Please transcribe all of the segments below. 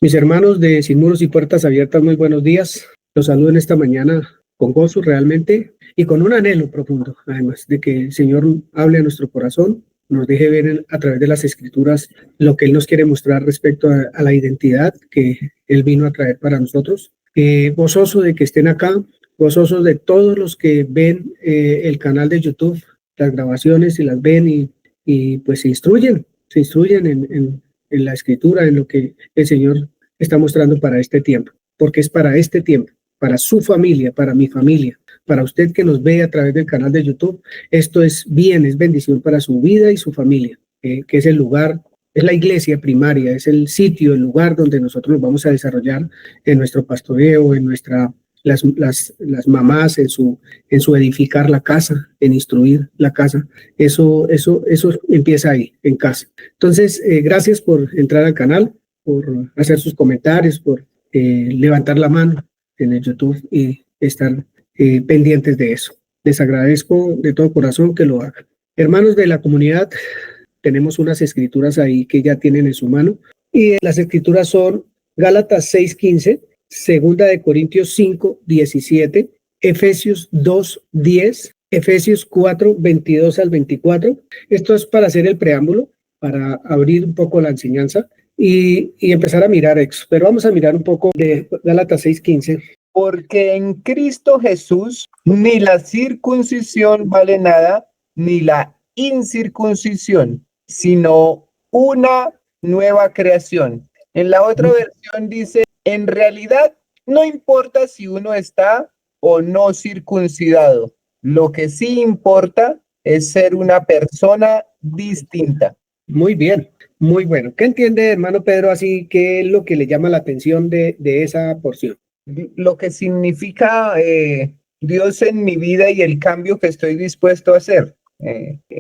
Mis hermanos de Sin Muros y Puertas Abiertas, muy buenos días. Los saludo en esta mañana con gozo realmente y con un anhelo profundo, además de que el Señor hable a nuestro corazón, nos deje ver a través de las Escrituras lo que Él nos quiere mostrar respecto a la identidad que Él vino a traer para nosotros. Gozoso de que estén acá, gozosos de todos los que ven el canal de YouTube, las grabaciones y las ven y pues se instruyen en la Escritura, en lo que el Señor está mostrando para este tiempo, porque es para este tiempo, para su familia, para mi familia, para usted que nos ve a través del canal de YouTube. Esto es bien, es bendición para su vida y su familia, que es el lugar, es la iglesia primaria, es el sitio, el lugar donde nosotros nos vamos a desarrollar en nuestro pastoreo, en nuestra las mamás en su edificar la casa, en instruir la casa. Eso empieza ahí, en casa. Entonces, gracias por entrar al canal, por hacer sus comentarios, por levantar la mano en el YouTube y estar pendientes de eso. Les agradezco de todo corazón que lo hagan. Hermanos de la comunidad, tenemos unas escrituras ahí que ya tienen en su mano y las escrituras son Gálatas 6:15, Segunda de Corintios 5:17, Efesios 2:10, Efesios 4:22 al 24. Esto es para hacer el preámbulo, para abrir un poco la enseñanza y empezar a mirar eso. Pero vamos a mirar un poco de Gálatas 6:15. Porque en Cristo Jesús ni la circuncisión vale nada, ni la incircuncisión, sino una nueva creación. En la otra versión dice, en realidad no importa si uno está o no circuncidado. Lo que sí importa es ser una persona distinta. Muy bien, muy bueno. ¿Qué entiende, hermano Pedro, así? ¿Qué es lo que le llama la atención de esa porción? Lo que significa Dios en mi vida y el cambio que estoy dispuesto a hacer.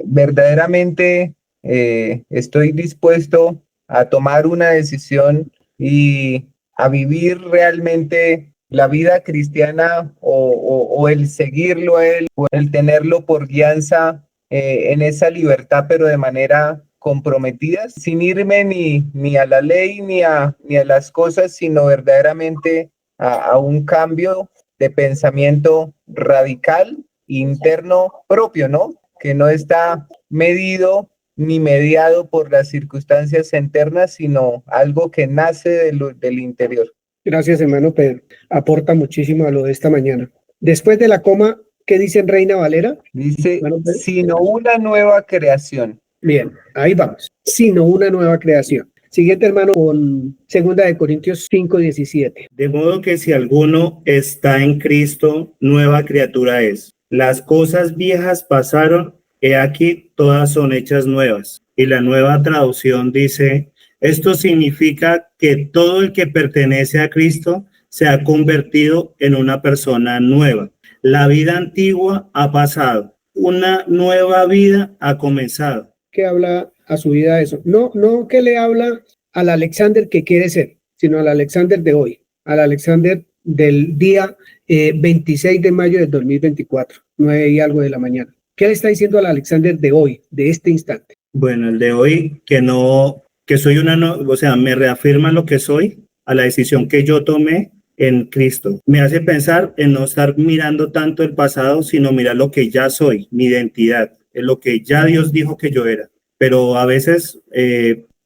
Verdaderamente estoy dispuesto a tomar una decisión y a vivir realmente la vida cristiana o el seguirlo a Él, o el tenerlo por guianza en esa libertad, pero de manera comprometida, sin irme ni a la ley ni a las cosas, sino verdaderamente a un cambio de pensamiento radical, interno propio, ¿no? Que no está medido ni mediado por las circunstancias internas, sino algo que nace del interior. Gracias, hermano Pedro. Aporta muchísimo a lo de esta mañana. Después de la coma, ¿qué dice en Reina Valera? Dice, sino una nueva creación. Bien, ahí vamos. Sino una nueva creación. Siguiente, hermano, con Segunda de Corintios 5:17. De modo que si alguno está en Cristo, nueva criatura es. Las cosas viejas pasaron, he aquí todas son hechas nuevas. Y la nueva traducción dice, esto significa que todo el que pertenece a Cristo se ha convertido en una persona nueva. La vida antigua ha pasado, una nueva vida ha comenzado. ¿Qué habla a su vida eso? No que le habla al Alexander que quiere ser, sino al Alexander de hoy, al Alexander del día 26 de mayo del 2024, 9 y algo de la mañana. ¿Qué le está diciendo al Alexander de hoy, de este instante? Bueno, el de hoy, que soy me reafirma lo que soy, a la decisión que yo tomé en Cristo. Me hace pensar en no estar mirando tanto el pasado, sino mirar lo que ya soy, mi identidad, en lo que ya Dios dijo que yo era. Pero a veces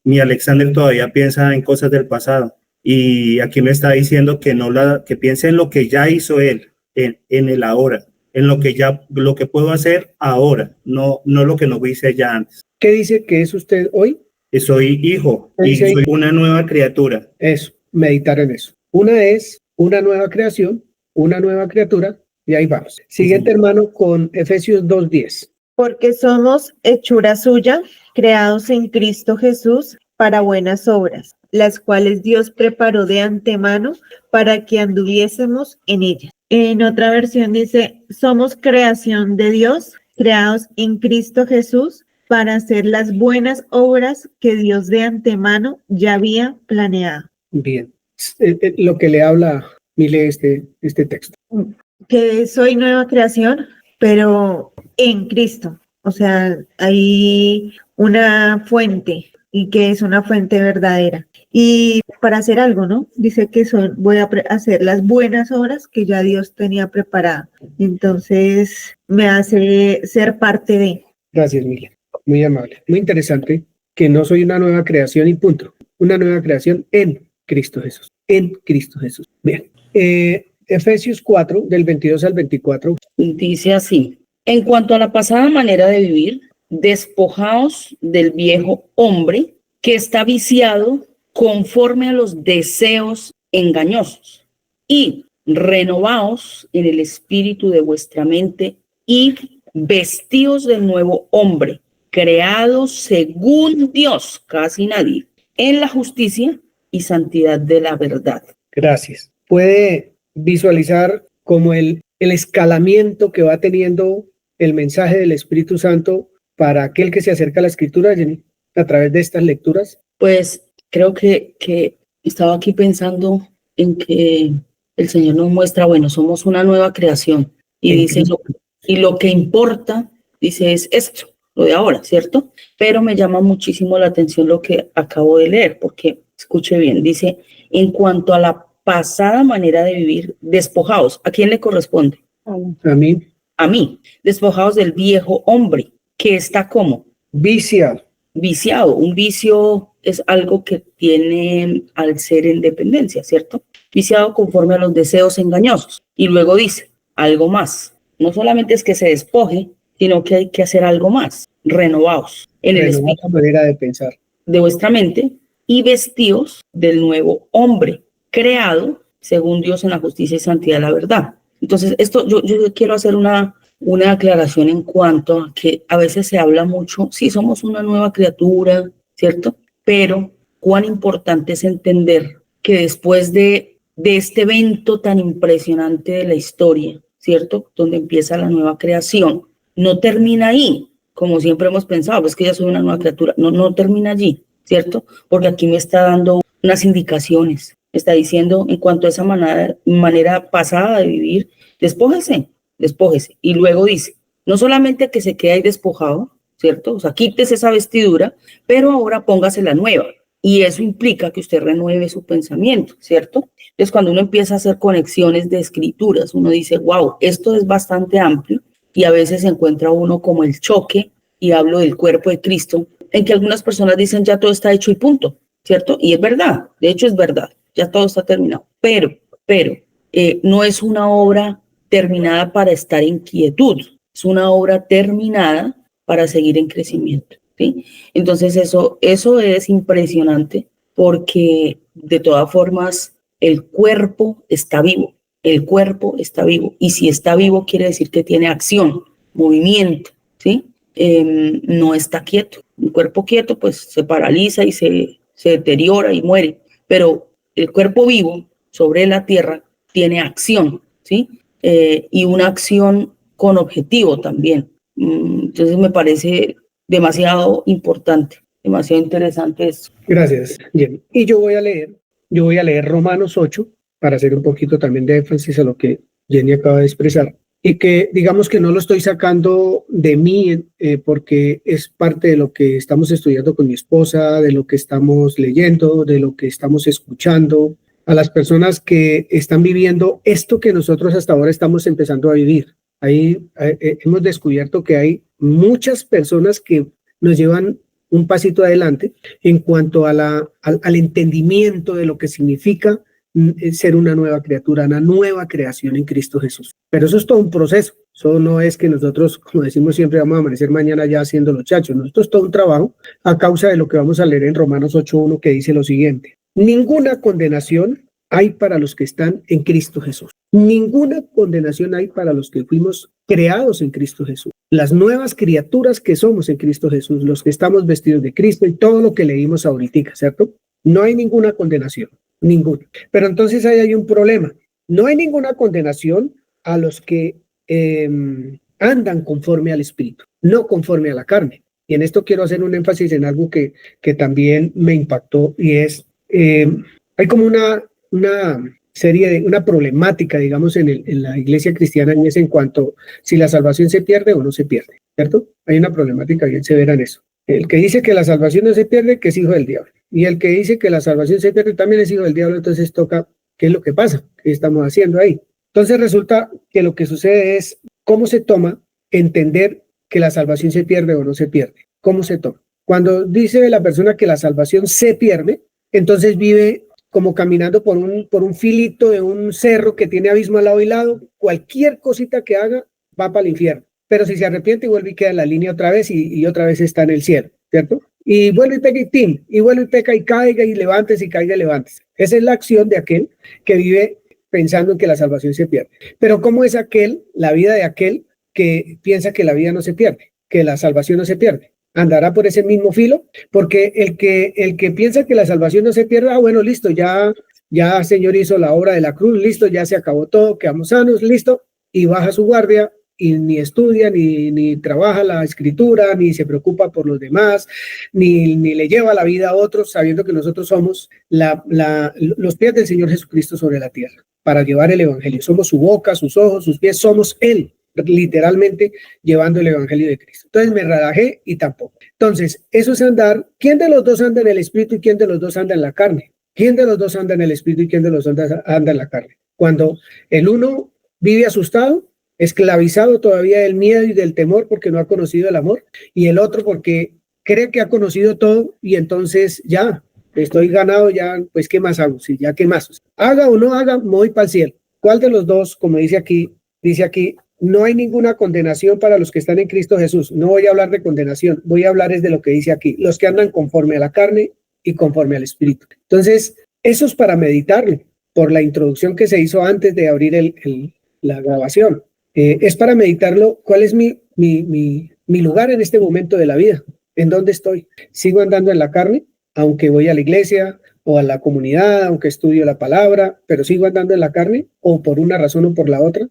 mi Alexander todavía piensa en cosas del pasado y aquí me está diciendo que piense en lo que ya hizo él, en el ahora, en lo que puedo hacer ahora, no lo que no hice ya antes. ¿Qué dice que es usted hoy? Soy hijo y soy una nueva criatura. Eso, meditar en eso. Una es una nueva creación, una nueva criatura, y ahí vamos. Siguiente, hermano, con Efesios 2:10. Porque somos hechura suya, creados en Cristo Jesús para buenas obras, las cuales Dios preparó de antemano para que anduviésemos en ellas. En otra versión dice, somos creación de Dios, creados en Cristo Jesús para hacer las buenas obras que Dios de antemano ya había planeado. Bien, lo que le habla, mire este texto. Que soy nueva creación, pero en Cristo. O sea, hay una fuente y que es una fuente verdadera. Y para hacer algo, ¿no? Dice que voy a hacer las buenas obras que ya Dios tenía preparadas. Entonces me hace ser parte de. Gracias, Miriam. Muy amable. Muy interesante que no soy una nueva creación y punto. Una nueva creación en Cristo Jesús. En Cristo Jesús. Bien. Efesios 4, del 22 al 24. Dice así: en cuanto a la pasada manera de vivir, despojaos del viejo hombre que está viciado conforme a los deseos engañosos y renovaos en el espíritu de vuestra mente y vestíos del nuevo hombre, creado según Dios, casi nadie, en la justicia y santidad de la verdad. Gracias. Puede visualizar como el escalamiento que va teniendo el mensaje del Espíritu Santo para aquel que se acerca a la Escritura, Jenny, a través de estas lecturas. Pues creo que estaba aquí pensando en que el Señor nos muestra, bueno, somos una nueva creación y dice, y lo que importa, dice, es esto, lo de ahora, ¿cierto? Pero me llama muchísimo la atención lo que acabo de leer, porque escuche bien, dice, en cuanto a la pasada manera de vivir, despojaos. ¿A quién le corresponde? A mí. A mí. Despojaos del viejo hombre, que está como Viciado. Viciado. Un vicio es algo que tiene al ser en dependencia, ¿cierto? Viciado conforme a los deseos engañosos. Y luego dice, algo más. No solamente es que se despoje, sino que hay que hacer algo más. Renovaos en el espíritu La manera de pensar de vuestra mente y vestíos del nuevo hombre, creado según Dios en la justicia y santidad de la verdad. Entonces, esto yo quiero hacer una aclaración en cuanto a que a veces se habla mucho, sí, somos una nueva criatura, ¿cierto? Pero cuán importante es entender que después de este evento tan impresionante de la historia, ¿cierto? Donde empieza la nueva creación, no termina ahí, como siempre hemos pensado, pues que ya soy una nueva criatura, no termina allí, ¿cierto? Porque aquí me está dando unas indicaciones, está diciendo en cuanto a esa manera pasada de vivir, despójese. Y luego dice, no solamente que se quede ahí despojado, ¿cierto? O sea, quítese esa vestidura, pero ahora póngase la nueva. Y eso implica que usted renueve su pensamiento, ¿cierto? Entonces, cuando uno empieza a hacer conexiones de escrituras, uno dice, wow, esto es bastante amplio y a veces se encuentra uno como el choque, y hablo del cuerpo de Cristo, en que algunas personas dicen ya todo está hecho y punto, ¿cierto? Y es verdad, de hecho es verdad, ya todo está terminado, pero no es una obra terminada para estar en quietud, es una obra terminada para seguir en crecimiento, ¿sí? Entonces eso es impresionante porque de todas formas el cuerpo está vivo, y si está vivo quiere decir que tiene acción, movimiento, ¿sí? No está quieto. Un cuerpo quieto pues se paraliza y se deteriora y muere, pero el cuerpo vivo sobre la tierra tiene acción, ¿sí? Y una acción con objetivo también. Entonces me parece demasiado importante, demasiado interesante esto. Gracias, Jenny. Y yo voy a leer Romanos 8 para hacer un poquito también de énfasis a lo que Jenny acaba de expresar. Y que digamos que no lo estoy sacando de mí porque es parte de lo que estamos estudiando con mi esposa, de lo que estamos leyendo, de lo que estamos escuchando, a las personas que están viviendo esto que nosotros hasta ahora estamos empezando a vivir. Ahí hemos descubierto que hay muchas personas que nos llevan un pasito adelante en cuanto al entendimiento de lo que significa ser una nueva criatura, una nueva creación en Cristo Jesús. Pero eso es todo un proceso. Eso no es que nosotros, como decimos siempre, vamos a amanecer mañana ya haciendo los chachos. Esto es todo un trabajo a causa de lo que vamos a leer en Romanos 8:1, que dice lo siguiente. Ninguna condenación hay para los que están en Cristo Jesús. Ninguna condenación hay para los que fuimos creados en Cristo Jesús. Las nuevas criaturas que somos en Cristo Jesús, los que estamos vestidos de Cristo y todo lo que leímos ahorita, ¿cierto? No hay ninguna condenación, ninguna. Pero entonces ahí hay un problema. No hay ninguna condenación a los que andan conforme al Espíritu, no conforme a la carne. Y en esto quiero hacer un énfasis en algo que también me impactó y es, hay como una problemática, digamos, en la iglesia cristiana y es en cuanto si la salvación se pierde o no se pierde, ¿cierto? Hay una problemática bien severa en eso. El que dice que la salvación no se pierde, que es hijo del diablo. Y el que dice que la salvación se pierde, también es hijo del diablo. Entonces toca, ¿qué es lo que pasa? ¿Qué estamos haciendo ahí? Entonces resulta que lo que sucede es cómo se toma entender que la salvación se pierde o no se pierde. ¿Cómo se toma? Cuando dice la persona que la salvación se pierde, entonces vive como caminando por un filito de un cerro que tiene abismo al lado y lado. Cualquier cosita que haga va para el infierno. Pero si se arrepiente y vuelve y queda en la línea otra vez y otra vez está en el cielo, ¿cierto? Y vuelve y pega y tim, y vuelve y peca y caiga y levántese y caiga y levántese. Esa es la acción de aquel que vive pensando en que la salvación se pierde. Pero ¿cómo es la vida de aquel que piensa que la vida no se pierde, que la salvación no se pierde? ¿Andará por ese mismo filo? Porque el que piensa que la salvación no se pierde, bueno, listo, ya Señor hizo la obra de la cruz, listo, ya se acabó todo, quedamos sanos, listo, y baja su guardia y ni estudia, ni trabaja la escritura, ni se preocupa por los demás, ni le lleva la vida a otros, sabiendo que nosotros somos los pies del Señor Jesucristo sobre la tierra, para llevar el evangelio. Somos su boca, sus ojos, sus pies, somos Él, literalmente llevando el evangelio de Cristo. Entonces me relajé y tampoco. Entonces, eso es andar. ¿Quién de los dos anda en el espíritu y quién de los dos anda en la carne? ¿Quién de los dos anda en el espíritu y quién de los dos anda en la carne? Cuando el uno vive asustado, esclavizado todavía del miedo y del temor porque no ha conocido el amor, y el otro porque cree que ha conocido todo y entonces ya estoy ganado, ya pues qué más hago, sí, ya qué más, haga o no haga, me voy para el cielo. ¿Cuál de los dos? Como dice aquí, no hay ninguna condenación para los que están en Cristo Jesús. No voy a hablar de condenación, voy a hablar es de lo que dice aquí, los que andan conforme a la carne y conforme al espíritu. Entonces, eso es para meditarlo, por la introducción que se hizo antes de abrir la grabación. Es para meditarlo, cuál es mi lugar en este momento de la vida, en dónde estoy. ¿Sigo andando en la carne, aunque voy a la iglesia o a la comunidad, aunque estudio la palabra, pero sigo andando en la carne o por una razón o por la otra?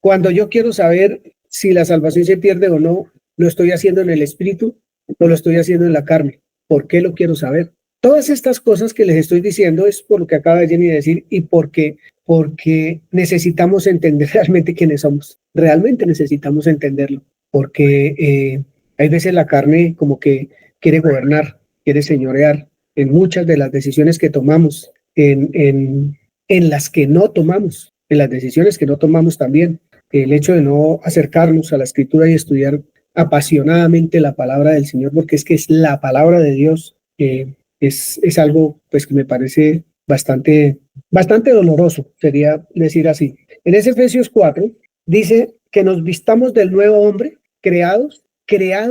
Cuando yo quiero saber si la salvación se pierde o no, ¿lo estoy haciendo en el espíritu o lo estoy haciendo en la carne? ¿Por qué lo quiero saber? Todas estas cosas que les estoy diciendo es por lo que acaba Jenny de decir y porque necesitamos entender realmente quiénes somos. Realmente necesitamos entenderlo, porque hay veces la carne como que quiere gobernar, quiere señorear en muchas de las decisiones que tomamos, en las que no tomamos, en las decisiones que no tomamos también. El hecho de no acercarnos a la escritura y estudiar apasionadamente la palabra del Señor, porque es que es la palabra de Dios, es algo pues que me parece bastante doloroso, sería decir así. En ese Efesios 4 dice que nos vistamos del nuevo hombre, creados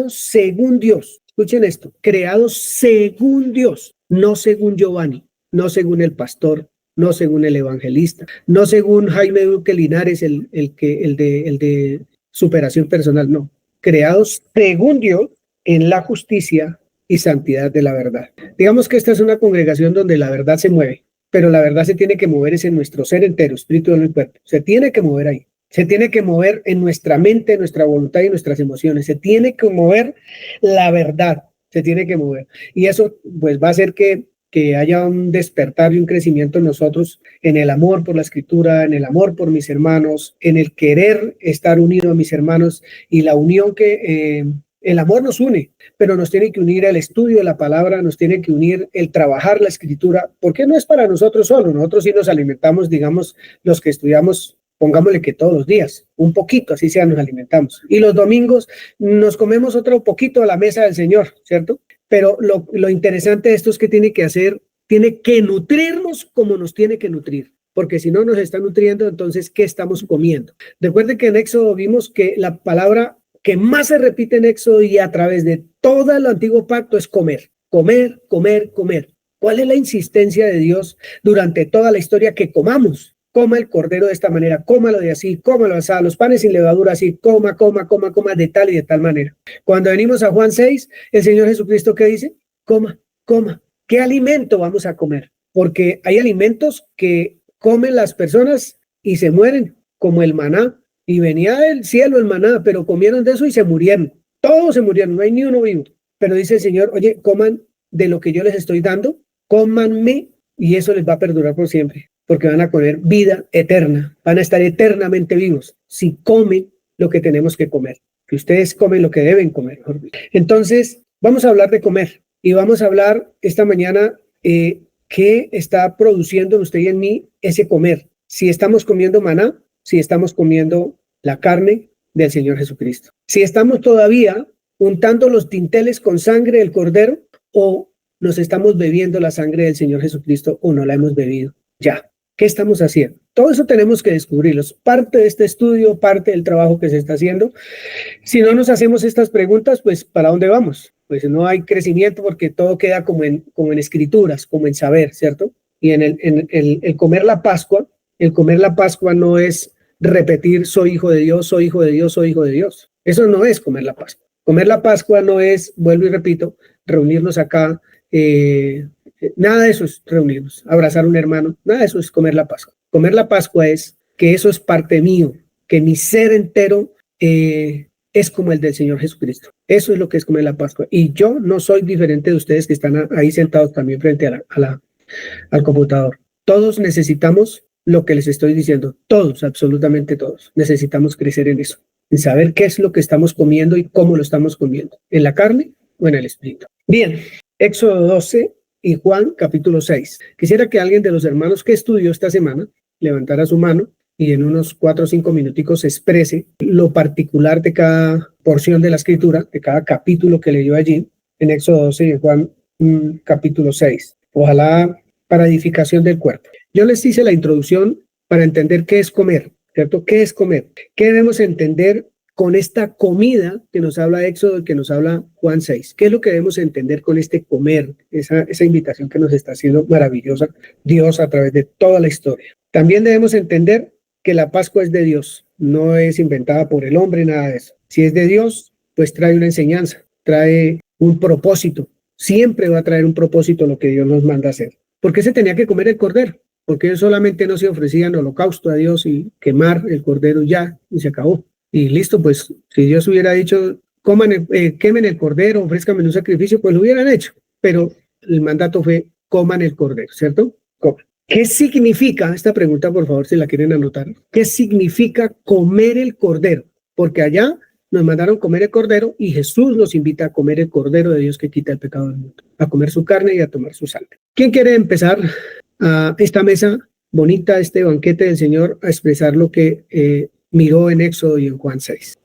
según Dios. Escuchen esto, creados según Dios, no según Giovanni, no según el pastor, no según el evangelista, no según Jaime Duque Linares, el de superación personal, no. Creados según Dios en la justicia y santidad de la verdad. Digamos que esta es una congregación donde la verdad se mueve, pero la verdad se tiene que mover es en nuestro ser entero, espíritu, alma y cuerpo. Se tiene que mover ahí. Se tiene que mover en nuestra mente, en nuestra voluntad y en nuestras emociones. Se tiene que mover la verdad. Se tiene que mover. Y eso pues va a hacer que haya un despertar y un crecimiento en nosotros, en el amor por la escritura, en el amor por mis hermanos, en el querer estar unido a mis hermanos y la unión que el amor nos une, pero nos tiene que unir el estudio de la palabra, nos tiene que unir el trabajar la escritura, porque no es para nosotros solo, nosotros sí nos alimentamos, digamos, los que estudiamos, pongámosle que todos los días, un poquito, así sea, nos alimentamos. Y los domingos nos comemos otro poquito a la mesa del Señor, ¿cierto? Pero lo interesante de esto es que tiene que nutrirnos como nos tiene que nutrir, porque si no nos está nutriendo, entonces, ¿qué estamos comiendo? Recuerden que en Éxodo vimos que la palabra que más se repite en Éxodo y a través de todo el antiguo pacto es comer, comer, comer, comer. ¿Cuál es la insistencia de Dios durante toda la historia? Que comamos. Coma el cordero de esta manera, cómalo de así, cómalo así, los panes sin levadura así, coma, de tal y de tal manera. Cuando venimos a Juan 6, el Señor Jesucristo, ¿qué dice? Coma. ¿Qué alimento vamos a comer? Porque hay alimentos que comen las personas y se mueren, como el maná. Y venía del cielo el maná, pero comieron de eso y se murieron. Todos se murieron, no hay ni uno vivo. Pero dice el Señor, oye, coman de lo que yo les estoy dando, cómanme y eso les va a perdurar por siempre, porque van a tener vida eterna, van a estar eternamente vivos si comen lo que tenemos que comer, que ustedes comen lo que deben comer. Entonces, Vamos a hablar de comer y vamos a hablar esta mañana qué está produciendo en usted y en mí ese comer. Si estamos comiendo maná, si estamos comiendo la carne del Señor Jesucristo. Si estamos todavía untando los dinteles con sangre del Cordero o nos estamos bebiendo la sangre del Señor Jesucristo o no la hemos bebido. Ya. ¿Qué estamos haciendo? Todo eso tenemos que descubrirlo. Parte de este estudio, parte del trabajo que se está haciendo. Si no nos hacemos estas preguntas, pues ¿para dónde vamos? Pues no hay crecimiento porque todo queda como en escrituras, como en saber, ¿cierto? Y en el comer la Pascua no es repetir soy hijo de Dios, soy hijo de Dios, soy hijo de Dios. Eso no es comer la Pascua. Comer la Pascua no es, vuelvo y repito, reunirnos acá. Nada de eso es reunirnos, abrazar a un hermano, nada de eso es comer la Pascua. Comer la Pascua es que eso es parte mío, que mi ser entero es como el del Señor Jesucristo. Eso es lo que es comer la Pascua. Y yo no soy diferente de ustedes que están ahí sentados también frente al computador. Todos necesitamos lo que les estoy diciendo, todos, absolutamente todos, necesitamos crecer en eso, en saber qué es lo que estamos comiendo y cómo lo estamos comiendo, en la carne o en el espíritu. Bien, Éxodo 12 y Juan capítulo 6. Quisiera que alguien de los hermanos que estudió esta semana levantara su mano y en unos 4 o 5 minuticos exprese lo particular de cada porción de la escritura, de cada capítulo que leyó allí, en Éxodo 12 y en Juan capítulo 6. Ojalá para edificación del cuerpo. Yo les hice la introducción para entender qué es comer, ¿cierto? ¿Qué es comer? ¿Qué debemos entender con esta comida que nos habla Éxodo y que nos habla Juan 6? ¿Qué es lo que debemos entender con este comer? Esa invitación que nos está haciendo maravillosa Dios a través de toda la historia. También debemos entender que la Pascua es de Dios, no es inventada por el hombre, nada de eso. Si es de Dios, pues trae una enseñanza, trae un propósito. Siempre va a traer un propósito lo que Dios nos manda hacer. ¿Por qué se tenía que comer el cordero? Porque ellos solamente no se ofrecían holocausto a Dios y quemar el cordero ya, y se acabó. Y listo, pues si Dios hubiera dicho, quemen el cordero, ofrézcanme un sacrificio, pues lo hubieran hecho. Pero el mandato fue, coman el cordero, ¿cierto? Coman. ¿Qué significa, esta pregunta por favor si la quieren anotar, qué significa comer el cordero? Porque allá nos mandaron comer el cordero y Jesús nos invita a comer el cordero de Dios que quita el pecado del mundo, a comer su carne y a tomar su sangre. ¿Quién quiere empezar a esta mesa bonita, este banquete del Señor, a expresar lo que miró en Éxodo y en Juan 6?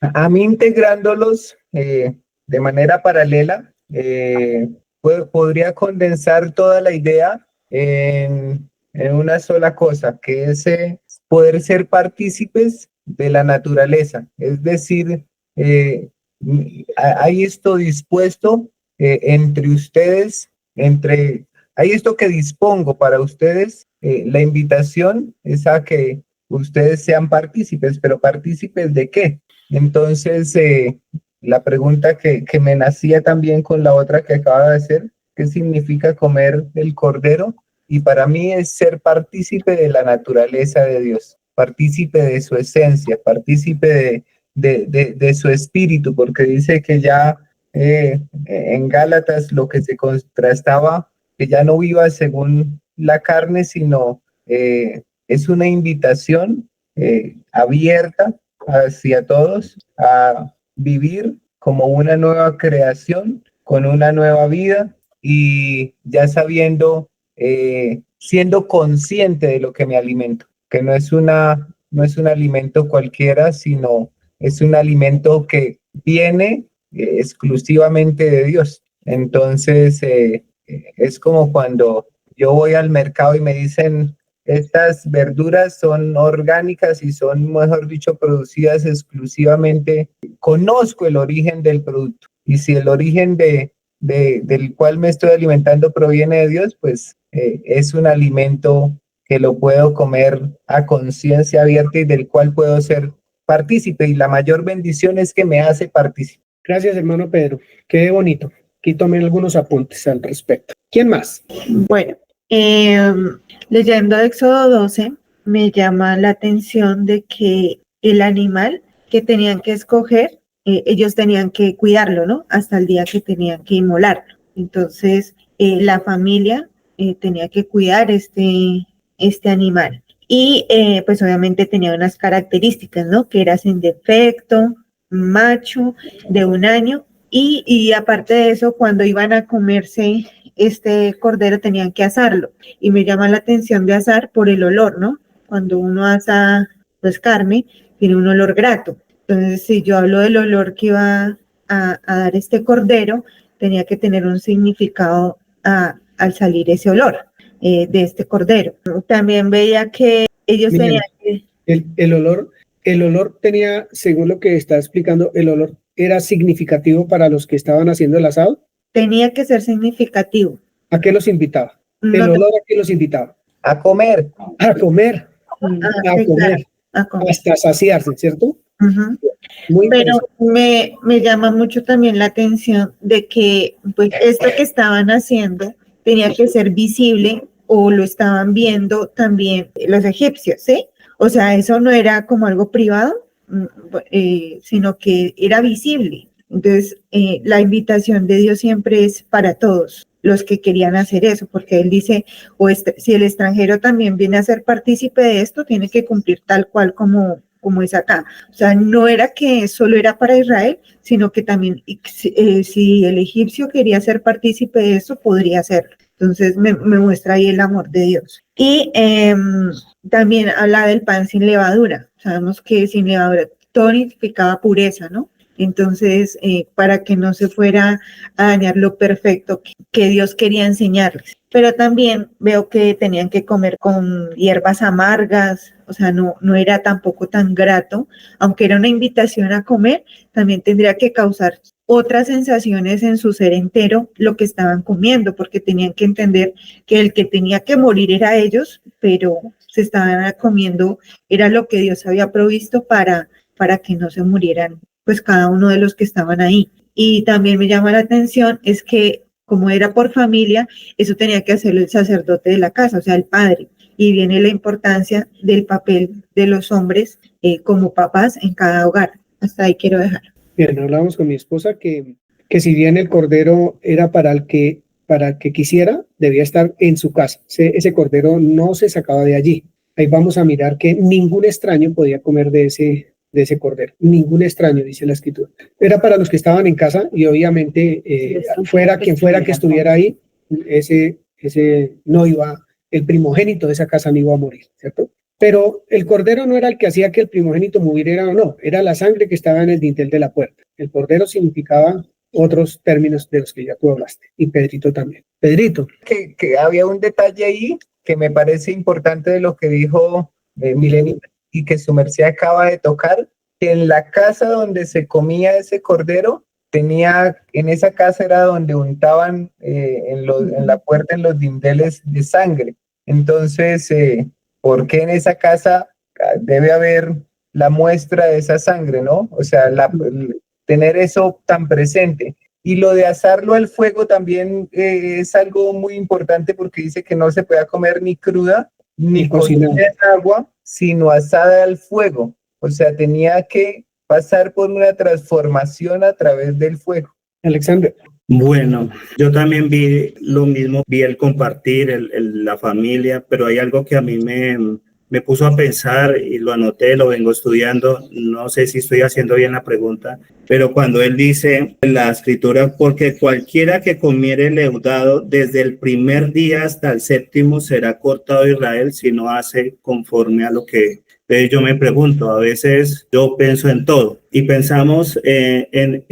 A mí integrándolos de manera paralela, podría condensar toda la idea en una sola cosa, que es poder ser partícipes de la naturaleza. Es decir, hay esto dispuesto entre ustedes, hay esto que dispongo para ustedes. La invitación es a que ustedes sean partícipes, pero ¿partícipes de qué? Entonces, la pregunta que me nacía también con la otra que acaba de hacer, ¿qué significa comer el cordero? Y para mí es ser partícipe de la naturaleza de Dios, partícipe de su esencia, partícipe de su espíritu, porque dice que ya en Gálatas lo que se contrastaba, que ya no viva según la carne, sino es una invitación abierta hacia todos a vivir como una nueva creación, con una nueva vida y ya sabiendo, siendo consciente de lo que me alimento, que no es un alimento cualquiera, sino es un alimento que viene exclusivamente de Dios. Entonces, es como cuando yo voy al mercado y me dicen, estas verduras son orgánicas y son, mejor dicho, producidas exclusivamente. Conozco el origen del producto y si el origen del cual me estoy alimentando proviene de Dios, pues es un alimento que lo puedo comer a conciencia abierta y del cual puedo ser partícipe. Y la mayor bendición es que me hace partícipe. Gracias, hermano Pedro. Qué bonito. Aquí tomé algunos apuntes al respecto. ¿Quién más? Bueno, leyendo Éxodo 12, me llama la atención de que el animal que tenían que escoger, ellos tenían que cuidarlo, ¿no? Hasta el día que tenían que inmolarlo. Entonces, la familia tenía que cuidar este animal. Y pues obviamente tenía unas características, ¿no? Que era sin defecto, macho, de 1 año Y aparte de eso, cuando iban a comerse este cordero tenían que asarlo. Y me llama la atención de asar por el olor, ¿no? Cuando uno asa pues carne, tiene un olor grato. Entonces, si yo hablo del olor que iba a dar este cordero, tenía que tener un significado al salir ese olor de este cordero. También veía que ellos Miriam, tenían que... el olor tenía, según lo que está explicando, el olor era significativo para los que estaban haciendo el asado. Tenía que ser significativo. ¿A qué los invitaba? El No te- olor a qué los invitaba. A comer. A comer, Ah, a sí, comer, claro, a comer. hasta saciarse, ¿cierto? Ujú. Muy Pero interesante. me llama mucho también la atención de que pues esto que estaban haciendo tenía que ser visible o lo estaban viendo también los egipcios, ¿sí? O sea, eso no era como algo privado, sino que era visible. Entonces, la invitación de Dios siempre es para todos los que querían hacer eso, porque Él dice, si el extranjero también viene a ser partícipe de esto, tiene que cumplir tal cual como es acá. O sea, no era que solo era para Israel, sino que también si el egipcio quería ser partícipe de eso, podría hacerlo. Entonces me muestra ahí el amor de Dios. Y también habla del pan sin levadura. Sabemos que sin levadura todo significaba pureza, ¿no? Entonces, para que no se fuera a dañar lo perfecto que Dios quería enseñarles. Pero también veo que tenían que comer con hierbas amargas, o sea, no era tampoco tan grato, aunque era una invitación a comer, también tendría que causar otras sensaciones en su ser entero lo que estaban comiendo, porque tenían que entender que el que tenía que morir era ellos, pero se estaban comiendo, era lo que Dios había provisto para que no se murieran, pues cada uno de los que estaban ahí. Y también me llama la atención es que como era por familia, eso tenía que hacerlo el sacerdote de la casa, o sea, el padre. Y viene la importancia del papel de los hombres como papás en cada hogar. Hasta ahí quiero dejar. Bien, hablábamos con mi esposa que si bien el cordero era para el que quisiera, debía estar en su casa. Ese cordero no se sacaba de allí. Ahí vamos a mirar que ningún extraño podía comer de ese cordero. Ningún extraño, dice la escritura. Era para los que estaban en casa y obviamente fuera quien fuera que estuviera ahí, ese no iba, el primogénito de esa casa no iba a morir, ¿cierto? Pero el cordero no era el que hacía que el primogénito muriera o no, era la sangre que estaba en el dintel de la puerta. El cordero significaba otros términos de los que ya tú hablaste, y Pedrito también. Pedrito. Que había un detalle ahí que me parece importante de lo que dijo Milenio y que su merced acaba de tocar, que en la casa donde se comía ese cordero, en esa casa era donde untaban en la puerta, en los dinteles de sangre. Entonces, ¿por qué en esa casa debe haber la muestra de esa sangre, no? O sea, tener eso tan presente. Y lo de asarlo al fuego también es algo muy importante porque dice que no se puede comer ni cruda ni cocinada en agua, sino asada al fuego. O sea, tenía que pasar por una transformación a través del fuego. Alexander. Bueno, yo también vi lo mismo, vi el compartir, la familia, pero hay algo que a mí me puso a pensar y lo anoté, lo vengo estudiando, no sé si estoy haciendo bien la pregunta, pero cuando él dice en la escritura, porque cualquiera que comiere leudado desde el primer día hasta el séptimo será cortado de Israel si no hace conforme a lo que... Entonces yo me pregunto, a veces yo pienso en todo y pensamos en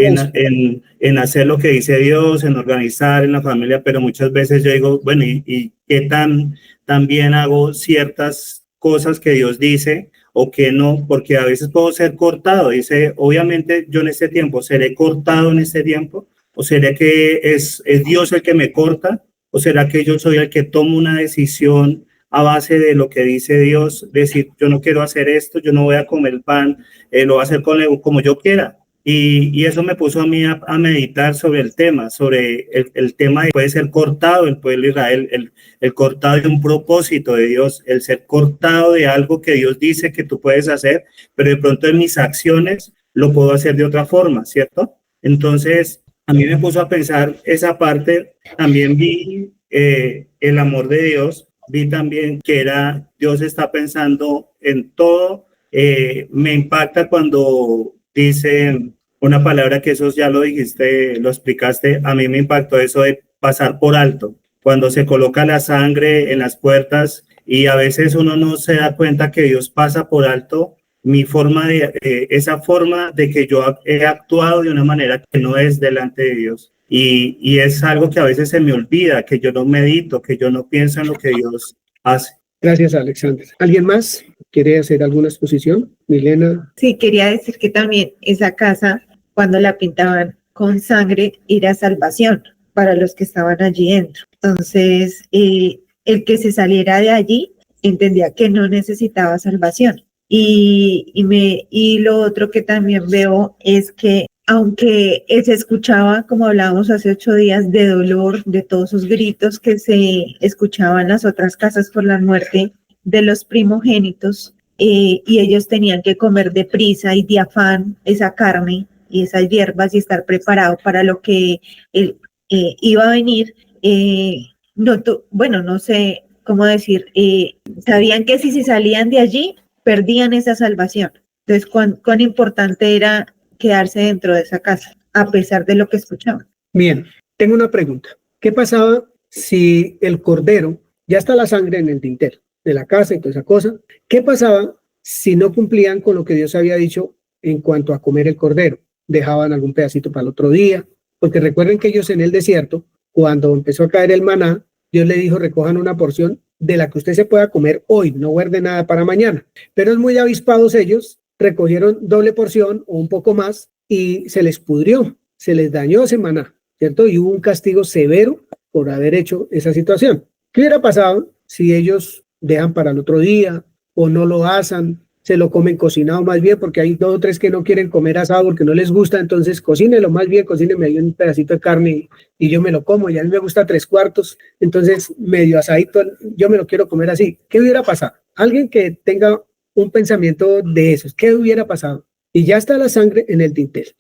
hacer lo que dice Dios, en organizar en la familia, pero muchas veces yo digo, bueno, ¿y qué tan bien hago ciertas cosas que Dios dice o que no? Porque a veces puedo ser cortado. Dice, obviamente yo en este tiempo, ¿seré cortado en este tiempo? ¿O será que es Dios el que me corta? ¿O será que yo soy el que tomo una decisión a base de lo que dice Dios, decir, yo no quiero hacer esto, yo no voy a comer pan, lo voy a hacer como yo quiera? Y eso me puso a mí a meditar sobre el tema, sobre el tema de puede ser cortado el pueblo de Israel, el cortado de un propósito de Dios, el ser cortado de algo que Dios dice que tú puedes hacer, pero de pronto en mis acciones lo puedo hacer de otra forma, ¿cierto? Entonces, a mí me puso a pensar esa parte. También vi el amor de Dios. Vi también que Dios está pensando en todo. Me impacta cuando dice una palabra que eso ya lo dijiste, lo explicaste, a mí me impactó eso de pasar por alto, cuando se coloca la sangre en las puertas y a veces uno no se da cuenta que Dios pasa por alto mi forma esa forma de que yo he actuado de una manera que no es delante de Dios. Y es algo que a veces se me olvida, que yo no medito, que yo no pienso en lo que Dios hace. Gracias, Alexander. ¿Alguien más quiere hacer alguna exposición? Milena. Sí, quería decir que también esa casa, cuando la pintaban con sangre, era salvación para los que estaban allí dentro. Entonces, el que se saliera de allí entendía que no necesitaba salvación. Y lo otro que también veo es que aunque se escuchaba, como hablábamos hace 8 días, de dolor, de todos esos gritos que se escuchaban en las otras casas por la muerte de los primogénitos, y ellos tenían que comer deprisa y de afán esa carne y esas hierbas y estar preparado para lo que iba a venir, no sé cómo decir, sabían que si se salían de allí, perdían esa salvación. Entonces, cuán importante era quedarse dentro de esa casa, a pesar de lo que escuchaban. Bien, tengo una pregunta. ¿Qué pasaba si el cordero, ya está la sangre en el tintero de la casa y toda esa cosa? ¿Qué pasaba si no cumplían con lo que Dios había dicho en cuanto a comer el cordero? ¿Dejaban algún pedacito para el otro día? Porque recuerden que ellos en el desierto, cuando empezó a caer el maná, Dios le dijo, recojan una porción de la que usted se pueda comer hoy, no guarde nada para mañana. Pero es muy avispados ellos, recogieron doble porción o un poco más y se les pudrió, se les dañó ese maná, ¿cierto? Y hubo un castigo severo por haber hecho esa situación. ¿Qué hubiera pasado si ellos dejan para el otro día o no lo asan, se lo comen cocinado más bien, porque hay 2 o 3 que no quieren comer asado porque no les gusta, entonces cocínelo más bien, cocíneme ahí un pedacito de carne y yo me lo como, y a mí me gusta 3/4, entonces medio asadito, yo me lo quiero comer así? ¿Qué hubiera pasado? Alguien que tenga un pensamiento de esos, ¿qué hubiera pasado? Y ya está la sangre en el tintero.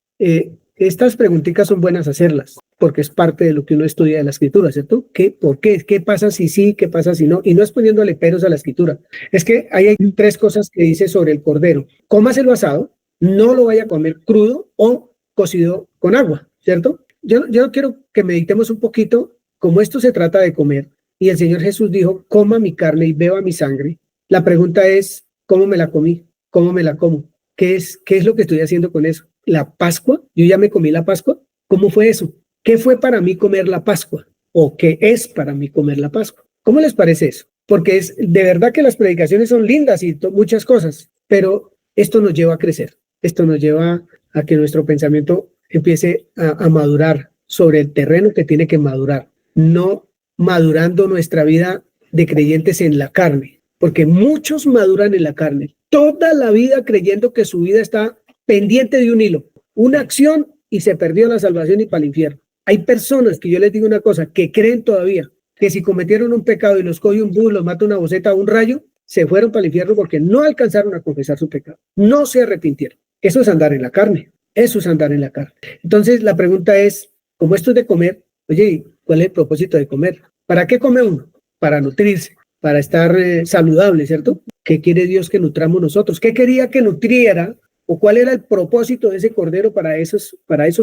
Estas preguntitas son buenas hacerlas, porque es parte de lo que uno estudia de la escritura, ¿cierto? ¿Por qué? ¿Qué pasa si sí? ¿Qué pasa si no? Y no es poniéndole peros a la escritura. Es que ahí hay 3 cosas que dice sobre el cordero. Cómaselo asado, no lo vaya a comer crudo o cocido con agua, ¿cierto? Yo quiero que meditemos un poquito, como esto se trata de comer, y el Señor Jesús dijo, coma mi carne y beba mi sangre. La pregunta es, ¿cómo me la comí? ¿Cómo me la como? ¿Qué es lo que estoy haciendo con eso? ¿La Pascua? ¿Yo ya me comí la Pascua? ¿Cómo fue eso? ¿Qué fue para mí comer la Pascua? ¿O qué es para mí comer la Pascua? ¿Cómo les parece eso? Porque es de verdad que las predicaciones son lindas y muchas cosas, pero esto nos lleva a crecer. Esto nos lleva a que nuestro pensamiento empiece a madurar sobre el terreno que tiene que madurar, no madurando nuestra vida de creyentes en la carne, porque muchos maduran en la carne, toda la vida creyendo que su vida está pendiente de un hilo, una acción y se perdió la salvación y para el infierno. Hay personas que yo les digo una cosa, que creen todavía que si cometieron un pecado y los coge un bus, los mata una boceta o un rayo, se fueron para el infierno porque no alcanzaron a confesar su pecado, no se arrepintieron. Eso es andar en la carne, eso es andar en la carne. Entonces la pregunta es, como esto es de comer, oye, ¿cuál es el propósito de comer? ¿Para qué come uno? Para nutrirse, para estar saludable, ¿cierto? ¿Qué quiere Dios que nutramos nosotros? ¿Qué quería que nutriera? ¿O cuál era el propósito de ese cordero para esos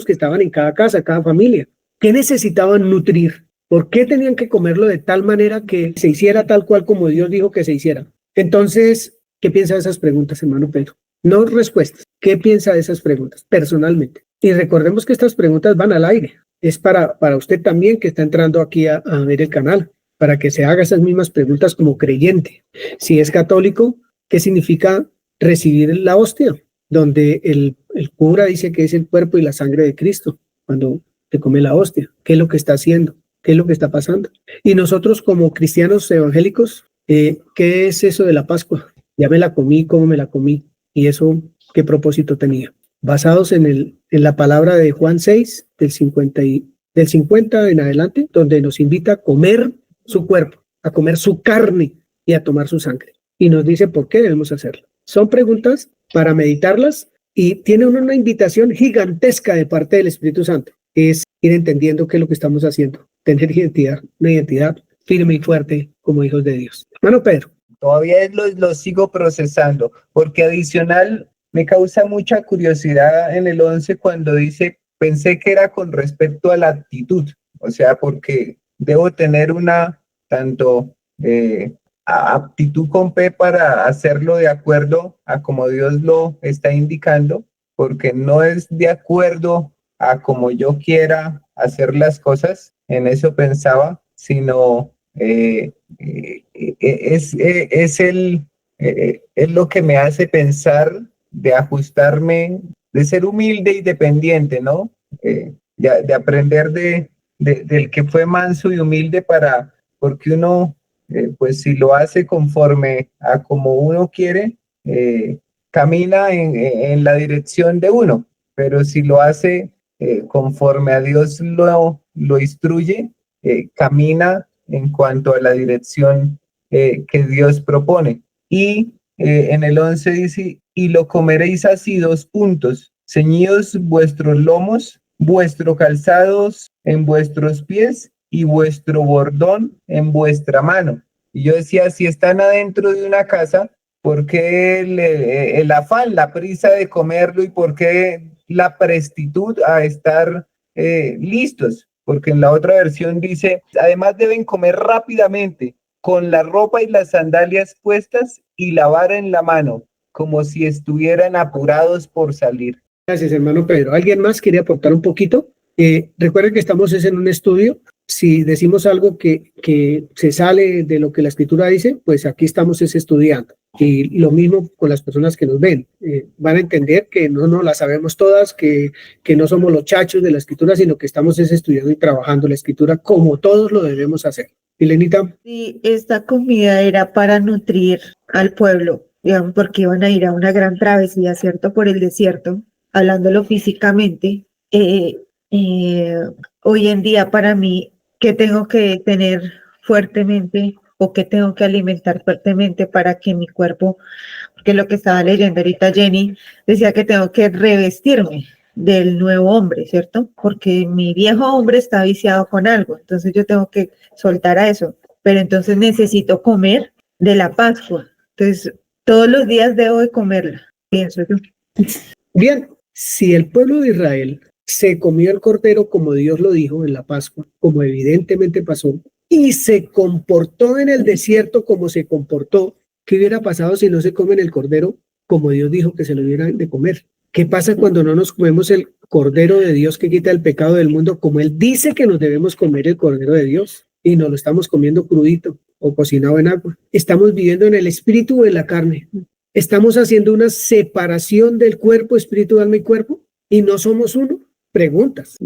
que estaban en cada casa, cada familia? ¿Qué necesitaban nutrir? ¿Por qué tenían que comerlo de tal manera que se hiciera tal cual como Dios dijo que se hiciera? Entonces, ¿qué piensa de esas preguntas, hermano Pedro? No respuestas. ¿Qué piensa de esas preguntas personalmente? Y recordemos que estas preguntas van al aire. Es para usted también que está entrando aquí a ver el canal, para que se haga esas mismas preguntas como creyente. Si es católico, ¿qué significa recibir la hostia? Donde el cura dice que es el cuerpo y la sangre de Cristo, cuando se come la hostia. ¿Qué es lo que está haciendo? ¿Qué es lo que está pasando? Y nosotros como cristianos evangélicos, ¿qué es eso de la Pascua? Ya me la comí, ¿cómo me la comí? ¿Y eso qué propósito tenía? Basados en la palabra de Juan 6, del 50 en adelante, donde nos invita a comer su cuerpo, a comer su carne y a tomar su sangre. Y nos dice por qué debemos hacerlo. Son preguntas para meditarlas y tiene una invitación gigantesca de parte del Espíritu Santo. Es ir entendiendo qué es lo que estamos haciendo. Tener identidad, una identidad firme y fuerte como hijos de Dios. Hermano Pedro. Todavía lo sigo procesando, porque adicional me causa mucha curiosidad en el 11 cuando dice, pensé que era con respecto a la actitud, o sea, porque debo tener una tanto aptitud con P para hacerlo de acuerdo a como Dios lo está indicando, porque no es de acuerdo a como yo quiera hacer las cosas, en eso pensaba, sino es lo que me hace pensar de ajustarme, de ser humilde y dependiente, ¿no? De aprender del que fue manso y humilde porque uno, pues si lo hace conforme a como uno quiere, camina en la dirección de uno, pero si lo hace conforme a Dios lo instruye, camina en cuanto a la dirección que Dios propone. Y en el 11 dice, y lo comeréis así, 2 puntos, ceñidos vuestros lomos, vuestros calzados en vuestros pies y vuestro bordón en vuestra mano. Y yo decía, si están adentro de una casa, ¿por qué el afán, la prisa de comerlo y por qué la prestitud a estar listos? Porque en la otra versión dice, además deben comer rápidamente, con la ropa y las sandalias puestas y la vara en la mano, como si estuvieran apurados por salir. Gracias, hermano Pedro. ¿Alguien más quiere aportar un poquito? Recuerden que estamos en un estudio. Si decimos algo que se sale de lo que la Escritura dice, pues aquí estamos estudiando. Y lo mismo con las personas que nos ven. Van a entender que no las sabemos todas, que no somos los chachos de la Escritura, sino que estamos estudiando y trabajando la Escritura como todos lo debemos hacer. Milenita. Sí, esta comida era para nutrir al pueblo, digamos, porque iban a ir a una gran travesía, ¿cierto? Por el desierto, hablándolo físicamente. Hoy en día para mí, ¿qué tengo que tener fuertemente o qué tengo que alimentar fuertemente para que mi cuerpo, porque lo que estaba leyendo ahorita Jenny, decía que tengo que revestirme del nuevo hombre, ¿cierto? Porque mi viejo hombre está viciado con algo, entonces yo tengo que soltar a eso, pero entonces necesito comer de la Pascua, entonces todos los días debo de comerla, pienso yo. Bien, si el pueblo de Israel se comió el cordero como Dios lo dijo en la Pascua, como evidentemente pasó, y se comportó en el desierto como se comportó, ¿qué hubiera pasado si no se comen el cordero como Dios dijo que se lo hubieran de comer? ¿Qué pasa cuando no nos comemos el cordero de Dios que quita el pecado del mundo, como Él dice que nos debemos comer el cordero de Dios, y nos lo estamos comiendo crudito o cocinado en agua? Estamos viviendo en el espíritu o en la carne. Estamos haciendo una separación del cuerpo, espíritu, alma y cuerpo, y no somos uno. Preguntas,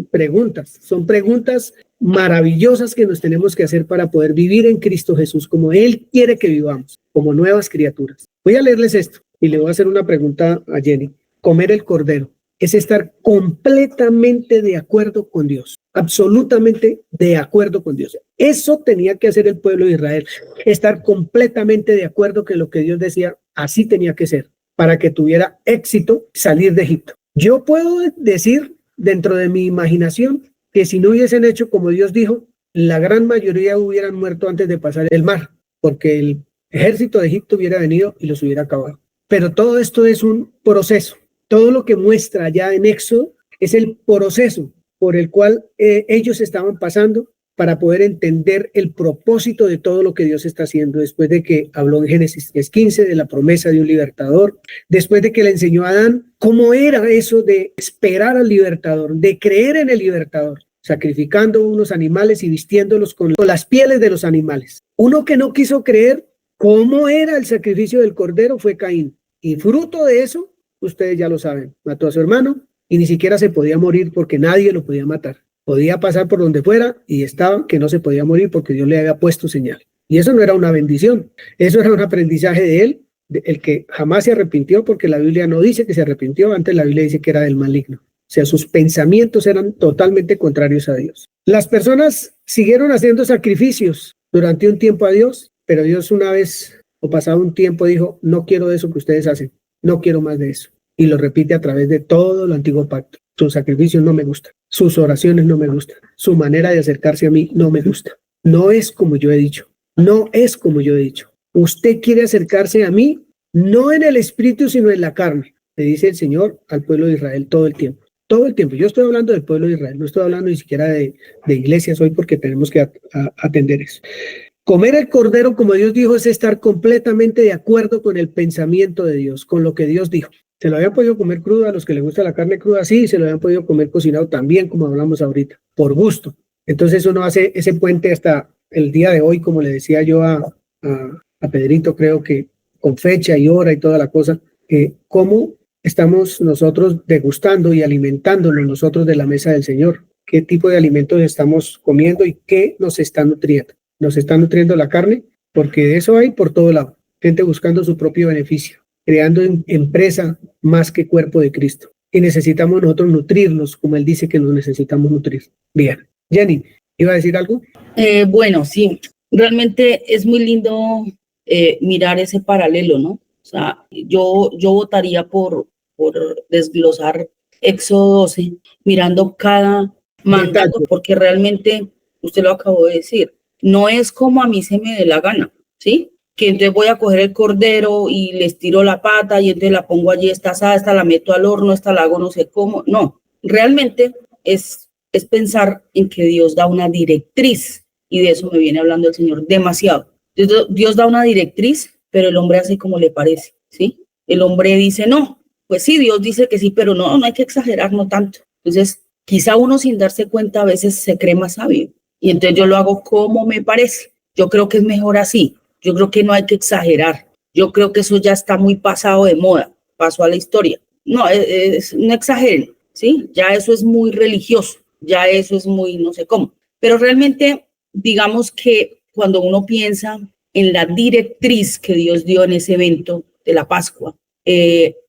son preguntas maravillosas que nos tenemos que hacer para poder vivir en Cristo Jesús como Él quiere que vivamos, como nuevas criaturas. Voy a leerles esto y le voy a hacer una pregunta a Jenny. Comer el cordero es estar completamente de acuerdo con Dios, absolutamente de acuerdo con Dios. Eso tenía que hacer el pueblo de Israel, estar completamente de acuerdo que lo que Dios decía, así tenía que ser, para que tuviera éxito salir de Egipto. Yo puedo decir dentro de mi imaginación que si no hubiesen hecho como Dios dijo, la gran mayoría hubieran muerto antes de pasar el mar, porque el ejército de Egipto hubiera venido y los hubiera acabado. Pero todo esto es un proceso. Todo lo que muestra allá en Éxodo es el proceso por el cual ellos estaban pasando para poder entender el propósito de todo lo que Dios está haciendo, después de que habló en Génesis 3:15 de la promesa de un libertador, después de que le enseñó a Adán cómo era eso de esperar al libertador, de creer en el libertador, sacrificando unos animales y vistiéndolos con las pieles de los animales. Uno que no quiso creer cómo era el sacrificio del cordero fue Caín, y fruto de eso, ustedes ya lo saben, mató a su hermano y ni siquiera se podía morir porque nadie lo podía matar. Podía pasar por donde fuera y estaba que no se podía morir porque Dios le había puesto señal. Y eso no era una bendición, eso era un aprendizaje de él, el que jamás se arrepintió, porque la Biblia no dice que se arrepintió, antes la Biblia dice que era del maligno. O sea, sus pensamientos eran totalmente contrarios a Dios. Las personas siguieron haciendo sacrificios durante un tiempo a Dios, pero Dios una vez o pasado un tiempo dijo, no quiero eso que ustedes hacen, no quiero más de eso. Y lo repite a través de todo el antiguo pacto. Sus sacrificios no me gustan, sus oraciones no me gustan, su manera de acercarse a mí no me gusta. No es como yo he dicho, no es como yo he dicho. Usted quiere acercarse a mí, no en el espíritu, sino en la carne. le dice el Señor al pueblo de Israel todo el tiempo. Todo el tiempo. Yo estoy hablando del pueblo de Israel, no estoy hablando ni siquiera de iglesias hoy porque tenemos que atender eso. Comer el cordero, como Dios dijo, es estar completamente de acuerdo con el pensamiento de Dios, con lo que Dios dijo. ¿Se lo habían podido comer crudo a los que les gusta la carne cruda? Sí, se lo habían podido comer cocinado también, como hablamos ahorita, por gusto. Entonces uno hace ese puente hasta el día de hoy, como le decía yo a Pedrito, creo que con fecha y hora y toda la cosa, cómo estamos nosotros degustando y alimentándonos nosotros de la mesa del Señor. ¿Qué tipo de alimentos estamos comiendo y qué nos está nutriendo? Nos está nutriendo la carne, porque de eso hay por todo lado. Gente buscando su propio beneficio, creando empresa más que cuerpo de Cristo. Y necesitamos nosotros nutrirnos, como Él dice que nos necesitamos nutrir. Bien. Jenny, ¿iba a decir algo? Bueno, sí, realmente es muy lindo mirar ese paralelo, ¿no? O sea, yo votaría por desglosar Éxodo 12, mirando cada mandato, porque realmente, usted lo acabó de decir, no es como a mí se me dé la gana, ¿sí? Que entonces voy a coger el cordero y les tiro la pata y entonces la pongo allí, esta asada, esta la meto al horno, esta la hago no sé cómo. No, realmente es pensar en que Dios da una directriz, y de eso me viene hablando el Señor demasiado. Dios da una directriz, pero el hombre hace como le parece, ¿sí? El hombre dice no, pues sí, Dios dice que sí, pero no hay que exagerar, no tanto. Entonces, quizá uno sin darse cuenta a veces se cree más sabio, y entonces yo lo hago como me parece. Yo creo que es mejor así, yo creo que no hay que exagerar, yo creo que eso ya está muy pasado de moda, pasó a la historia. No exageren, ¿sí? Ya eso es muy religioso, ya eso es muy no sé cómo. Pero realmente, digamos que cuando uno piensa en la directriz que Dios dio en ese evento de la Pascua,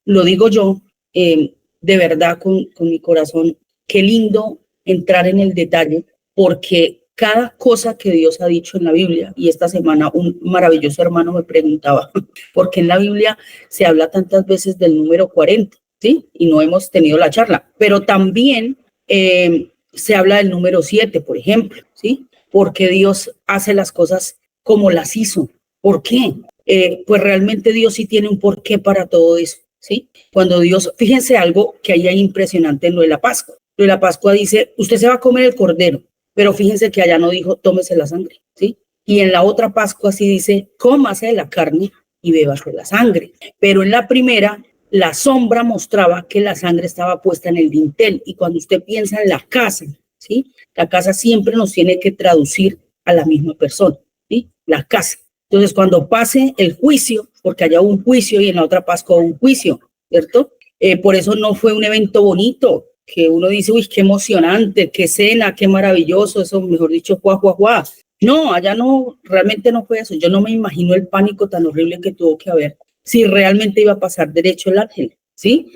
lo digo yo, de verdad con mi corazón, qué lindo entrar en el detalle, porque cada cosa que Dios ha dicho en la Biblia, y esta semana un maravilloso hermano me preguntaba, ¿por qué en la Biblia se habla tantas veces del número 40? ¿Sí? Y no hemos tenido la charla, pero también se habla del número 7, por ejemplo, ¿sí? Porque Dios hace las cosas como las hizo. ¿Por qué? Pues realmente Dios sí tiene un porqué para todo eso, ¿sí? Cuando Dios, fíjense algo que ahí hay impresionante en lo de la Pascua. Lo de la Pascua dice, usted se va a comer el cordero, pero fíjense que allá no dijo, tómese la sangre, ¿sí? Y en la otra Pascua sí dice, cómase de la carne y bébase la sangre. Pero en la primera, la sombra mostraba que la sangre estaba puesta en el dintel. Y cuando usted piensa en la casa, ¿sí? La casa siempre nos tiene que traducir a la misma persona, ¿sí? La casa. Entonces, cuando pase el juicio, porque allá hubo un juicio y en la otra Pascua hubo un juicio, ¿cierto? Por eso no fue un evento bonito, que uno dice, uy, qué emocionante, qué cena, qué maravilloso, eso, mejor dicho, guau. No, allá no, realmente no fue eso. Yo no me imagino el pánico tan horrible que tuvo que haber si realmente iba a pasar derecho el ángel, ¿sí?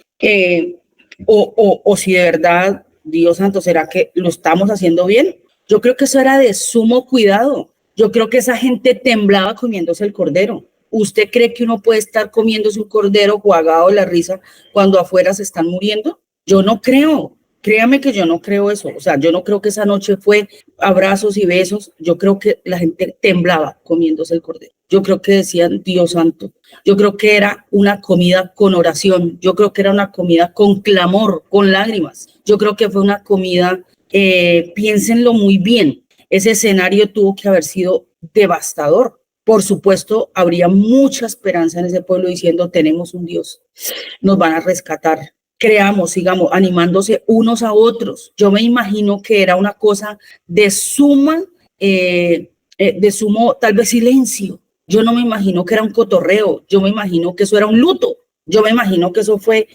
O si de verdad, Dios santo, ¿será que lo estamos haciendo bien? Yo creo que eso era de sumo cuidado. Yo creo que esa gente temblaba comiéndose el cordero. ¿Usted cree que uno puede estar comiéndose un cordero jugado de la risa cuando afuera se están muriendo? Yo no creo. Créame que yo no creo eso. O sea, yo no creo que esa noche fue abrazos y besos. Yo creo que la gente temblaba comiéndose el cordero. Yo creo que decían, Dios santo. Yo creo que era una comida con oración. Yo creo que era una comida con clamor, con lágrimas. Yo creo que fue una comida, piénsenlo muy bien. Ese escenario tuvo que haber sido devastador. Por supuesto, habría mucha esperanza en ese pueblo diciendo, tenemos un Dios, nos van a rescatar. Creamos, sigamos animándose unos a otros. Yo me imagino que era una cosa de sumo, tal vez silencio. Yo no me imagino que era un cotorreo. Yo me imagino que eso era un luto. Yo me imagino que eso fue,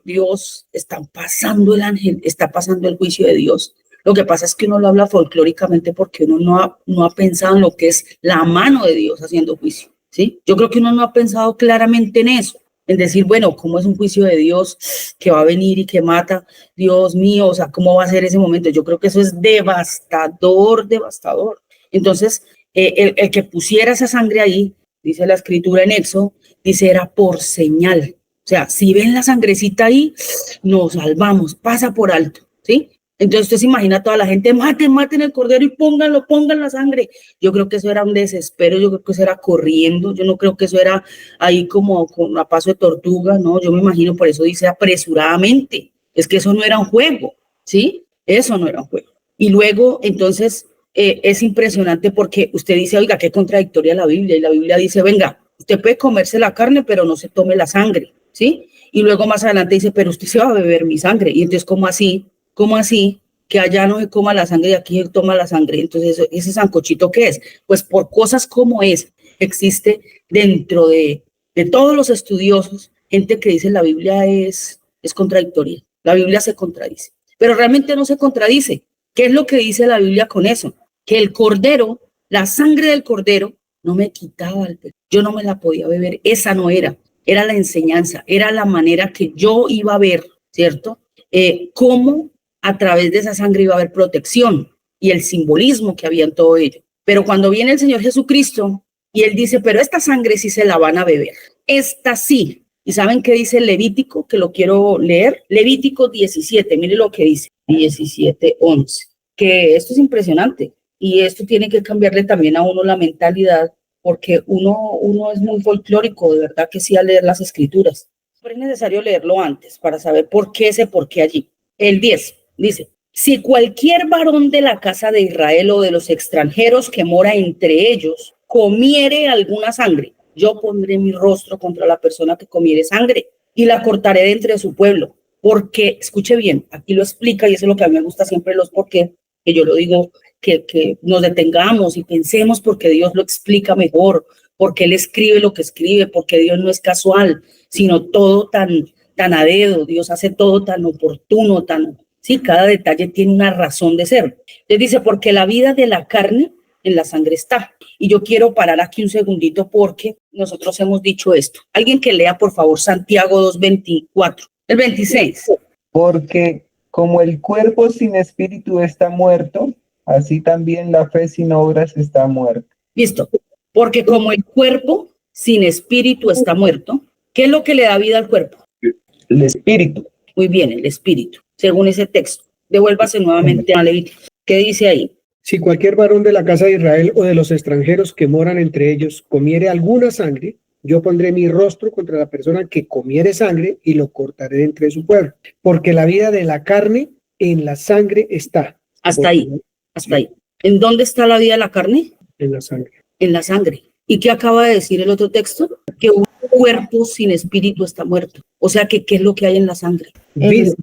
Dios, está pasando el ángel, está pasando el juicio de Dios. Lo que pasa es que uno lo habla folclóricamente porque uno no ha pensado en lo que es la mano de Dios haciendo juicio, ¿sí? Yo creo que uno no ha pensado claramente en eso, en decir, bueno, ¿cómo es un juicio de Dios que va a venir y que mata? Dios mío, o sea, ¿cómo va a ser ese momento? Yo creo que eso es devastador. Entonces, el que pusiera esa sangre ahí, dice la escritura en Éxodo, dice era por señal. O sea, si ven la sangrecita ahí, nos salvamos, pasa por alto, ¿sí? Entonces usted se imagina a toda la gente, maten el cordero y pongan la sangre. Yo creo que eso era un desespero, yo creo que eso era corriendo, yo no creo que eso era ahí como a paso de tortuga, no, yo me imagino, por eso dice apresuradamente, es que eso no era un juego, ¿sí? Eso no era un juego. Y luego, entonces, es impresionante porque usted dice, oiga, qué contradictoria la Biblia, y la Biblia dice, venga, usted puede comerse la carne, pero no se tome la sangre, ¿sí? Y luego más adelante dice, pero usted se va a beber mi sangre, y entonces, ¿cómo así? ¿Cómo así? Que allá no se coma la sangre y aquí se toma la sangre. Entonces, ¿ese sancochito qué es? Pues por cosas como es, existe dentro de todos los estudiosos, gente que dice la Biblia es contradictoria. La Biblia se contradice, pero realmente no se contradice. ¿Qué es lo que dice la Biblia con eso? Que el cordero, la sangre del cordero, no me quitaba el pecado. Yo no me la podía beber. Esa no era la enseñanza, era la manera que yo iba a ver, ¿cierto? Cómo a través de esa sangre iba a haber protección y el simbolismo que había en todo ello. Pero cuando viene el Señor Jesucristo y Él dice, pero esta sangre sí se la van a beber, esta sí. ¿Y saben qué dice Levítico? Que lo quiero leer. Levítico 17, mire lo que dice, 17:11, que esto es impresionante y esto tiene que cambiarle también a uno la mentalidad, porque uno es muy folclórico, de verdad que sí, al leer las escrituras. Pero es necesario leerlo antes para saber por qué allí. El 10 dice, si cualquier varón de la casa de Israel o de los extranjeros que mora entre ellos comiere alguna sangre, yo pondré mi rostro contra la persona que comiere sangre y la cortaré de entre su pueblo. Porque, escuche bien, aquí lo explica y eso es lo que a mí me gusta siempre los por qué, que yo lo digo, que nos detengamos y pensemos porque Dios lo explica mejor, porque Él escribe lo que escribe, porque Dios no es casual, sino todo tan a dedo, Dios hace todo tan oportuno, sí, cada detalle tiene una razón de ser. Les dice, porque la vida de la carne en la sangre está. Y yo quiero parar aquí un segundito porque nosotros hemos dicho esto. Alguien que lea, por favor, Santiago 2:24, el 26. Porque como el cuerpo sin espíritu está muerto, así también la fe sin obras está muerta. Listo. Porque como el cuerpo sin espíritu está muerto, ¿qué es lo que le da vida al cuerpo? El espíritu. Muy bien, el espíritu, según ese texto. Devuélvase nuevamente a Levítico. ¿Qué dice ahí? Si cualquier varón de la casa de Israel o de los extranjeros que moran entre ellos comiere alguna sangre, yo pondré mi rostro contra la persona que comiere sangre y lo cortaré de entre su pueblo. Porque la vida de la carne en la sangre está. Hasta ahí. ¿En dónde está la vida de la carne? En la sangre. En la sangre. ¿Y qué acaba de decir el otro texto? Que un cuerpo sin espíritu está muerto. O sea, que ¿qué es lo que hay en la sangre? Vida.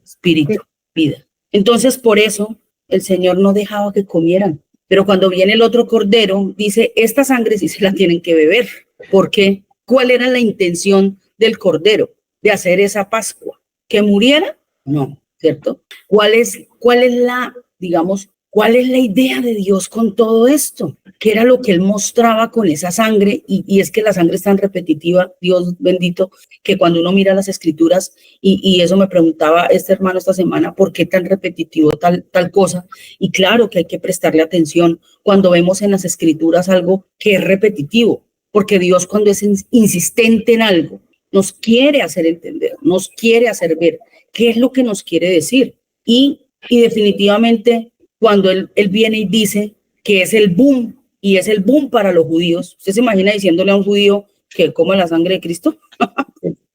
Espíritu, vida. Entonces, por eso, el Señor no dejaba que comieran. Pero cuando viene el otro cordero, dice, esta sangre sí se la tienen que beber. ¿Por qué? ¿Cuál era la intención del cordero? De hacer esa Pascua. ¿Que muriera? No, ¿cierto? ¿Cuál es la, digamos, cuál es la idea de Dios con todo esto? ¿Qué era lo que Él mostraba con esa sangre? Y es que la sangre es tan repetitiva, Dios bendito, que cuando uno mira las escrituras, y eso me preguntaba este hermano esta semana, ¿por qué tan repetitivo tal cosa? Y claro que hay que prestarle atención cuando vemos en las escrituras algo que es repetitivo, porque Dios cuando es insistente en algo, nos quiere hacer entender, nos quiere hacer ver qué es lo que nos quiere decir. Y definitivamente cuando él viene y dice que es el boom, y es el boom para los judíos, ¿usted se imagina diciéndole a un judío que coma la sangre de Cristo?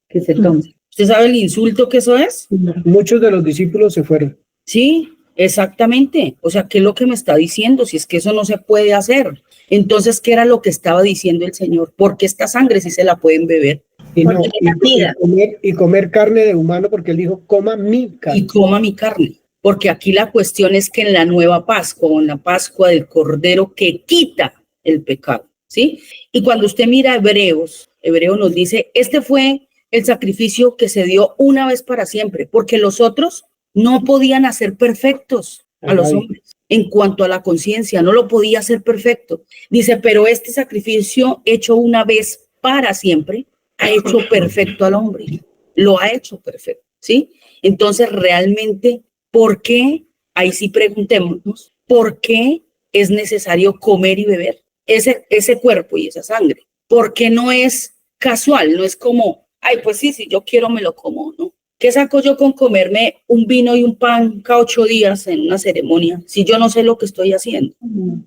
Que se tome. ¿Usted sabe el insulto que eso es? Muchos de los discípulos se fueron. Sí, exactamente. O sea, ¿qué es lo que me está diciendo? Si es que eso no se puede hacer. Entonces, ¿qué era lo que estaba diciendo el Señor? Porque esta sangre sí se la pueden beber. Y comer carne de humano, porque Él dijo, coma mi carne. Y coma mi carne. Porque aquí la cuestión es que en la nueva Pascua, o en la Pascua del Cordero que quita el pecado, ¿sí? Y cuando usted mira Hebreos nos dice, este fue el sacrificio que se dio una vez para siempre, porque los otros no podían hacer perfectos a los hombres. En cuanto a la conciencia, no lo podía hacer perfecto. Dice, pero este sacrificio hecho una vez para siempre, ha hecho perfecto al hombre. Lo ha hecho perfecto, ¿sí? Entonces, realmente, ¿por qué? Ahí sí preguntémonos, ¿por qué es necesario comer y beber ese cuerpo y esa sangre? ¿Por qué no es casual? No es como, ay, pues sí, si yo quiero me lo como, ¿no? ¿Qué saco yo con comerme un vino y un pan cada 8 días en una ceremonia si yo no sé lo que estoy haciendo?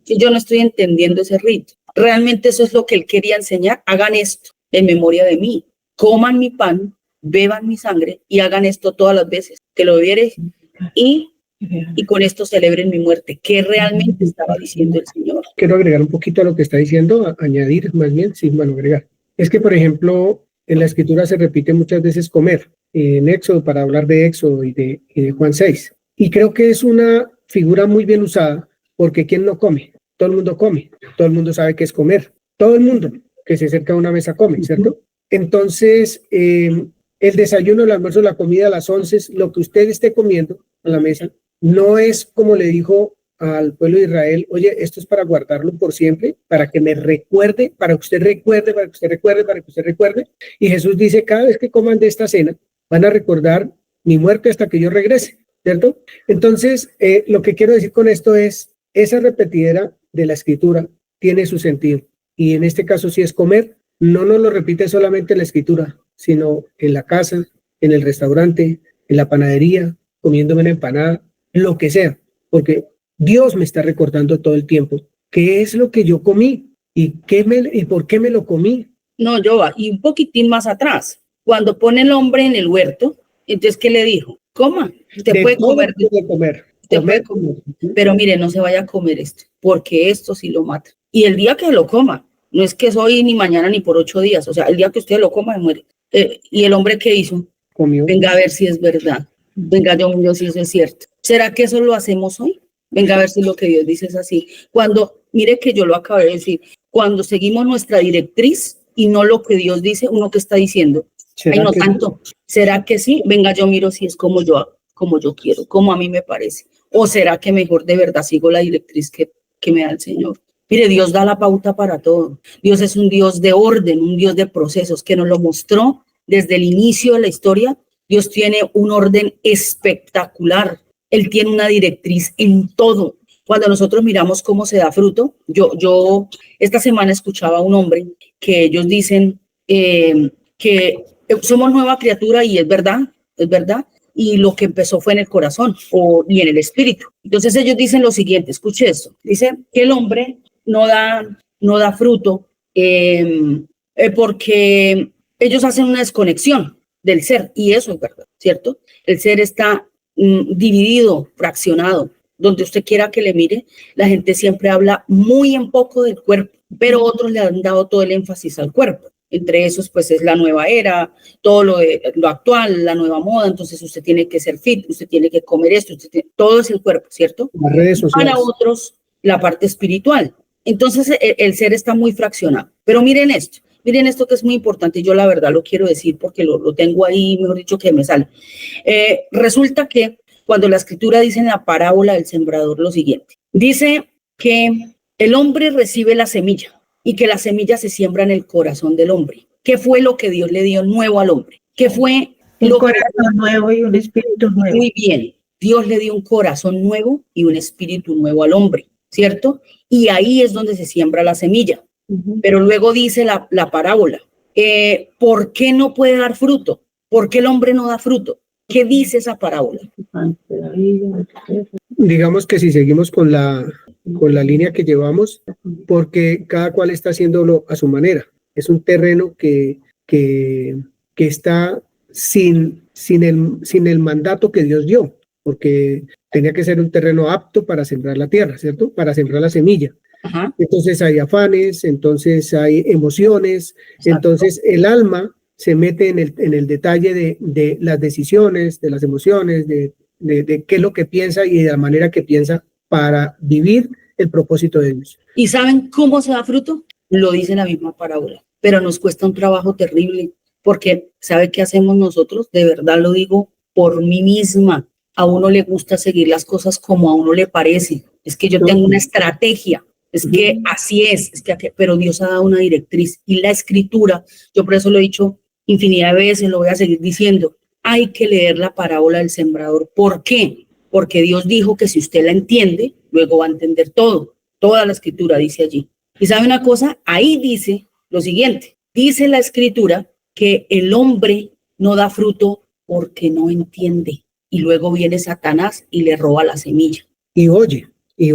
Si yo no estoy entendiendo ese rito. Realmente eso es lo que él quería enseñar. Hagan esto en memoria de mí. Coman mi pan, beban mi sangre y hagan esto todas las veces que lo bebieres y con esto celebren mi muerte. ¿Qué realmente estaba diciendo el Señor? Quiero agregar un poquito a lo que está diciendo, añadir más bien, sí, bueno, agregar. Es que, por ejemplo, en la Escritura se repite muchas veces comer, en Éxodo, para hablar de Éxodo y de Juan 6. Y creo que es una figura muy bien usada, porque ¿quién no come? Todo el mundo come, todo el mundo sabe qué es comer, todo el mundo que se acerca a una mesa come, ¿cierto? Entonces, el desayuno, el almuerzo, la comida, a las 11, lo que usted esté comiendo a la mesa, no es como le dijo al pueblo de Israel, oye, esto es para guardarlo por siempre, para que me recuerde, para que usted recuerde, para que usted recuerde, para que usted recuerde. Y Jesús dice, cada vez que coman de esta cena, van a recordar mi muerte hasta que yo regrese, ¿cierto? Entonces, lo que quiero decir con esto es, esa repetidera de la Escritura tiene su sentido. Y en este caso, si es comer, no nos lo repite solamente en la Escritura, sino en la casa, en el restaurante, en la panadería, comiéndome una empanada, lo que sea, porque Dios me está recordando todo el tiempo qué es lo que yo comí y por qué me lo comí. No, Joa, y un poquitín más atrás, cuando pone el hombre en el huerto, entonces, ¿qué le dijo? Coma, usted puede comer. Usted puede comer. Pero mire, no se vaya a comer esto, porque esto sí lo mata. Y el día que lo coma, no es que es hoy ni mañana ni por 8 días, o sea, el día que usted lo coma, se muere. ¿Y el hombre qué hizo? Comió. Venga a ver si es verdad. Venga, yo si eso es cierto. ¿Será que eso lo hacemos hoy? Venga a ver si lo que Dios dice es así. Cuando, mire que yo lo acabé de decir, cuando seguimos nuestra directriz y no lo que Dios dice, uno que está diciendo, ay, no tanto. ¿Será que sí? Venga, yo miro si es como yo quiero, como a mí me parece. ¿O será que mejor de verdad sigo la directriz que me da el Señor? Mire, Dios da la pauta para todo. Dios es un Dios de orden, un Dios de procesos que nos lo mostró desde el inicio de la historia. Dios tiene un orden espectacular. Él tiene una directriz en todo. Cuando nosotros miramos cómo se da fruto, yo esta semana escuchaba a un hombre que ellos dicen que somos nueva criatura y es verdad, y lo que empezó fue en el corazón y en el espíritu. Entonces ellos dicen lo siguiente, escuche esto, dice que el hombre no da fruto porque ellos hacen una desconexión del ser, y eso es verdad, ¿cierto? El ser está dividido, fraccionado. Donde usted quiera que le mire, la gente siempre habla muy en poco del cuerpo, pero otros le han dado todo el énfasis al cuerpo. Entre esos, pues, es la nueva era, todo lo actual, la nueva moda. Entonces, usted tiene que ser fit, usted tiene que comer esto, todo es el cuerpo, ¿cierto? Las redes sociales. Para otros, la parte espiritual. Entonces, el ser está muy fraccionado. Pero miren esto que es muy importante. Yo la verdad lo quiero decir porque lo tengo ahí, mejor dicho, que me sale. Resulta que cuando la Escritura dice en la parábola del sembrador lo siguiente, dice que el hombre recibe la semilla y que la semilla se siembra en el corazón del hombre. ¿Qué fue lo que Dios le dio nuevo al hombre? ¿Qué fue un corazón nuevo y un espíritu nuevo? Muy bien, Dios le dio un corazón nuevo y un espíritu nuevo al hombre, ¿cierto? Y ahí es donde se siembra la semilla. Pero luego dice la parábola, ¿por qué no puede dar fruto? ¿Por qué el hombre no da fruto? ¿Qué dice esa parábola? Digamos que si seguimos con la línea que llevamos, porque cada cual está haciéndolo a su manera. Es un terreno que está sin el mandato que Dios dio, porque tenía que ser un terreno apto para sembrar la tierra, ¿cierto? Para sembrar la semilla. Ajá. Entonces hay afanes, entonces hay emociones, Exacto. Entonces el alma se mete en el detalle de las decisiones, de las emociones, de qué es lo que piensa y de la manera que piensa para vivir el propósito de Dios. ¿Y saben cómo se da fruto? Lo dice la misma parábola, pero nos cuesta un trabajo terrible, porque ¿sabe qué hacemos nosotros? De verdad lo digo por mí misma. A uno le gusta seguir las cosas como a uno le parece. Es que yo tengo una estrategia. Es que así es que, pero Dios ha dado una directriz y la Escritura, yo por eso lo he dicho infinidad de veces, lo voy a seguir diciendo, hay que leer la parábola del sembrador. ¿Por qué? Porque Dios dijo que si usted la entiende, luego va a entender todo. Toda la Escritura dice allí. Y ¿sabe una cosa? Ahí dice lo siguiente, dice la Escritura que el hombre no da fruto porque no entiende. Y luego viene Satanás y le roba la semilla. Y oye. Y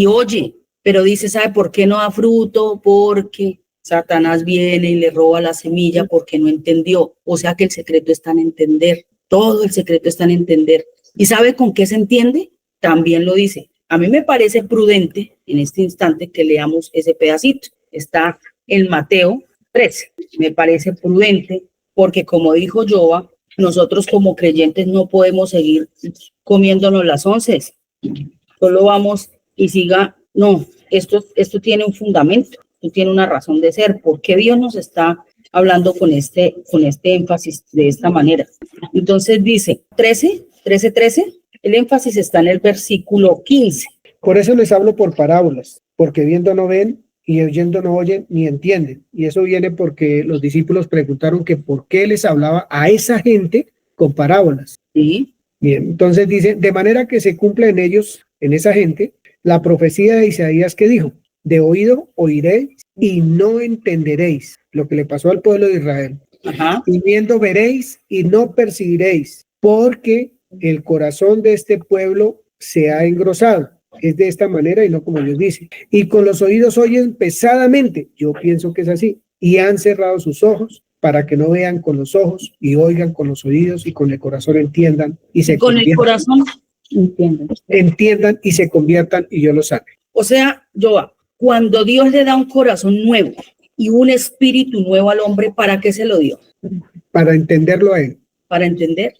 oye, pero dice, ¿sabe por qué no da fruto? Porque Satanás viene y le roba la semilla porque no entendió. O sea que el secreto está en entender. Todo el secreto está en entender. ¿Y sabe con qué se entiende? También lo dice. A mí me parece prudente en este instante que leamos ese pedacito. Está en Mateo 13. Me parece prudente porque, como dijo Joa, nosotros como creyentes no podemos seguir comiéndonos las onces. Solo vamos y siga. No, esto tiene un fundamento, esto tiene una razón de ser. ¿Por qué Dios nos está hablando con este énfasis de esta manera? Entonces dice 13, el énfasis está en el versículo 15. Por eso les hablo por parábolas, porque viendo no ven y oyendo no oyen ni entienden. Y eso viene porque los discípulos preguntaron que por qué les hablaba a esa gente con parábolas. ¿Sí? Bien, entonces dice, de manera que se cumple en ellos, en esa gente, la profecía de Isaías que dijo, de oído oiréis y no entenderéis, lo que le pasó al pueblo de Israel. Ajá. Y viendo veréis y no percibiréis, porque el corazón de este pueblo se ha engrosado. Es de esta manera y no como Dios dice. Y con los oídos oyen pesadamente, yo pienso que es así, y han cerrado sus ojos para que no vean con los ojos y oigan con los oídos y con el corazón entiendan y se Con el corazón entiendan y se conviertan y yo los sane. O sea, Joa, cuando Dios le da un corazón nuevo y un espíritu nuevo al hombre, ¿para qué se lo dio? Para entenderlo a él. Para entender.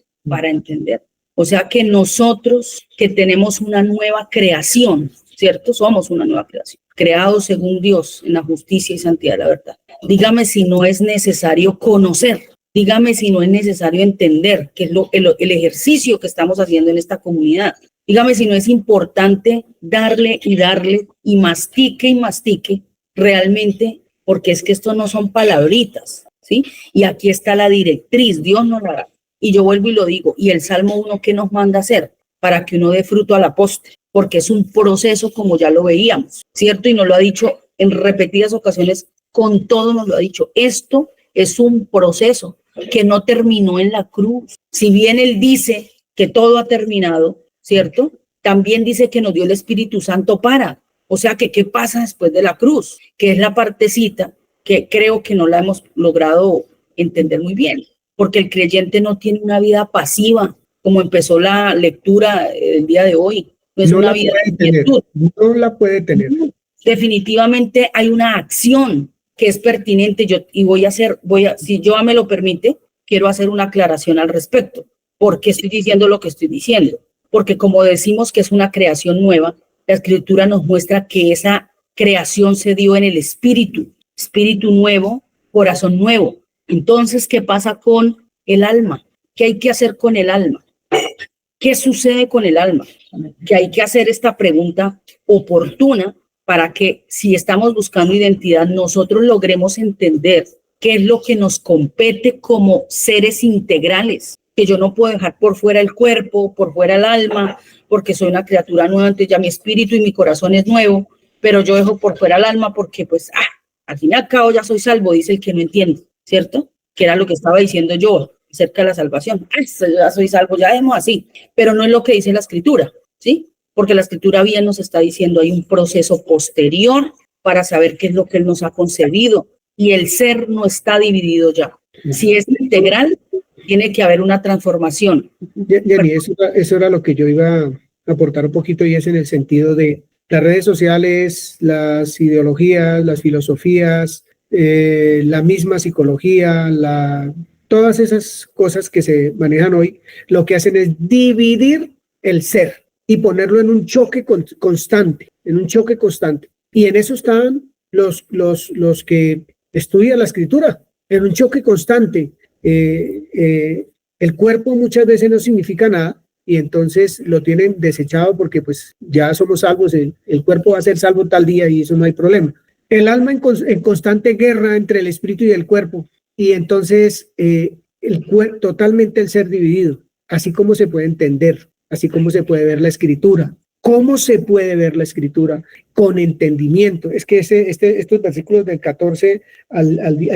O sea que nosotros que tenemos una nueva creación, ¿cierto? Somos una nueva creación, creados según Dios en la justicia y santidad de la verdad. Dígame si no es necesario conocer, dígame si no es necesario entender, que es el ejercicio que estamos haciendo en esta comunidad. Dígame si no es importante darle y mastique realmente, porque es que esto no son palabritas, ¿sí? Y aquí está la directriz, Dios nos la da. Y yo vuelvo y lo digo, y el Salmo 1, ¿qué nos manda hacer? Para que uno dé fruto a la postre, porque es un proceso como ya lo veíamos, ¿cierto? Y nos lo ha dicho en repetidas ocasiones, con todo nos lo ha dicho. Esto es un proceso que no terminó en la cruz. Si bien Él dice que todo ha terminado, ¿cierto? También dice que nos dio el Espíritu Santo para. O sea, que ¿qué pasa después de la cruz? Que es la partecita que creo que no la hemos logrado entender muy bien. Porque el creyente no tiene una vida pasiva, como empezó la lectura el día de hoy. No es una vida de quietud. No la puede tener. Definitivamente hay una acción que es pertinente. Si yo me lo permite, quiero hacer una aclaración al respecto. ¿Por qué estoy diciendo lo que estoy diciendo? Porque como decimos que es una creación nueva, la Escritura nos muestra que esa creación se dio en el espíritu nuevo, corazón nuevo. Entonces, ¿qué pasa con el alma? ¿Qué hay que hacer con el alma? ¿Qué sucede con el alma? Que hay que hacer esta pregunta oportuna para que, si estamos buscando identidad, nosotros logremos entender qué es lo que nos compete como seres integrales. Que yo no puedo dejar por fuera el cuerpo, por fuera el alma, porque soy una criatura nueva, entonces ya mi espíritu y mi corazón es nuevo, pero yo dejo por fuera el alma porque, pues, al fin y al cabo ya soy salvo, dice el que no entiende. ¿Cierto? Que era lo que estaba diciendo yo acerca de la salvación. Ya soy salvo, ya vemos así. Pero no es lo que dice la Escritura, ¿sí? Porque la Escritura bien nos está diciendo hay un proceso posterior para saber qué es lo que Él nos ha concedido. Y el ser no está dividido ya. Si es integral, tiene que haber una transformación. Jenny, eso era lo que yo iba a aportar un poquito, y es en el sentido de las redes sociales, las ideologías, las filosofías, la misma psicología, todas esas cosas que se manejan hoy, lo que hacen es dividir el ser y ponerlo en un choque constante, Y en eso están los que estudian la Escritura, en un choque constante. El cuerpo muchas veces no significa nada, y entonces lo tienen desechado porque pues ya somos salvos, el cuerpo va a ser salvo tal día y eso no hay problema. El alma en constante guerra entre el espíritu y el cuerpo, y entonces totalmente el ser dividido, así como se puede entender, así como se puede ver la Escritura. ¿Cómo se puede ver la Escritura? Con entendimiento. Es que estos versículos del 14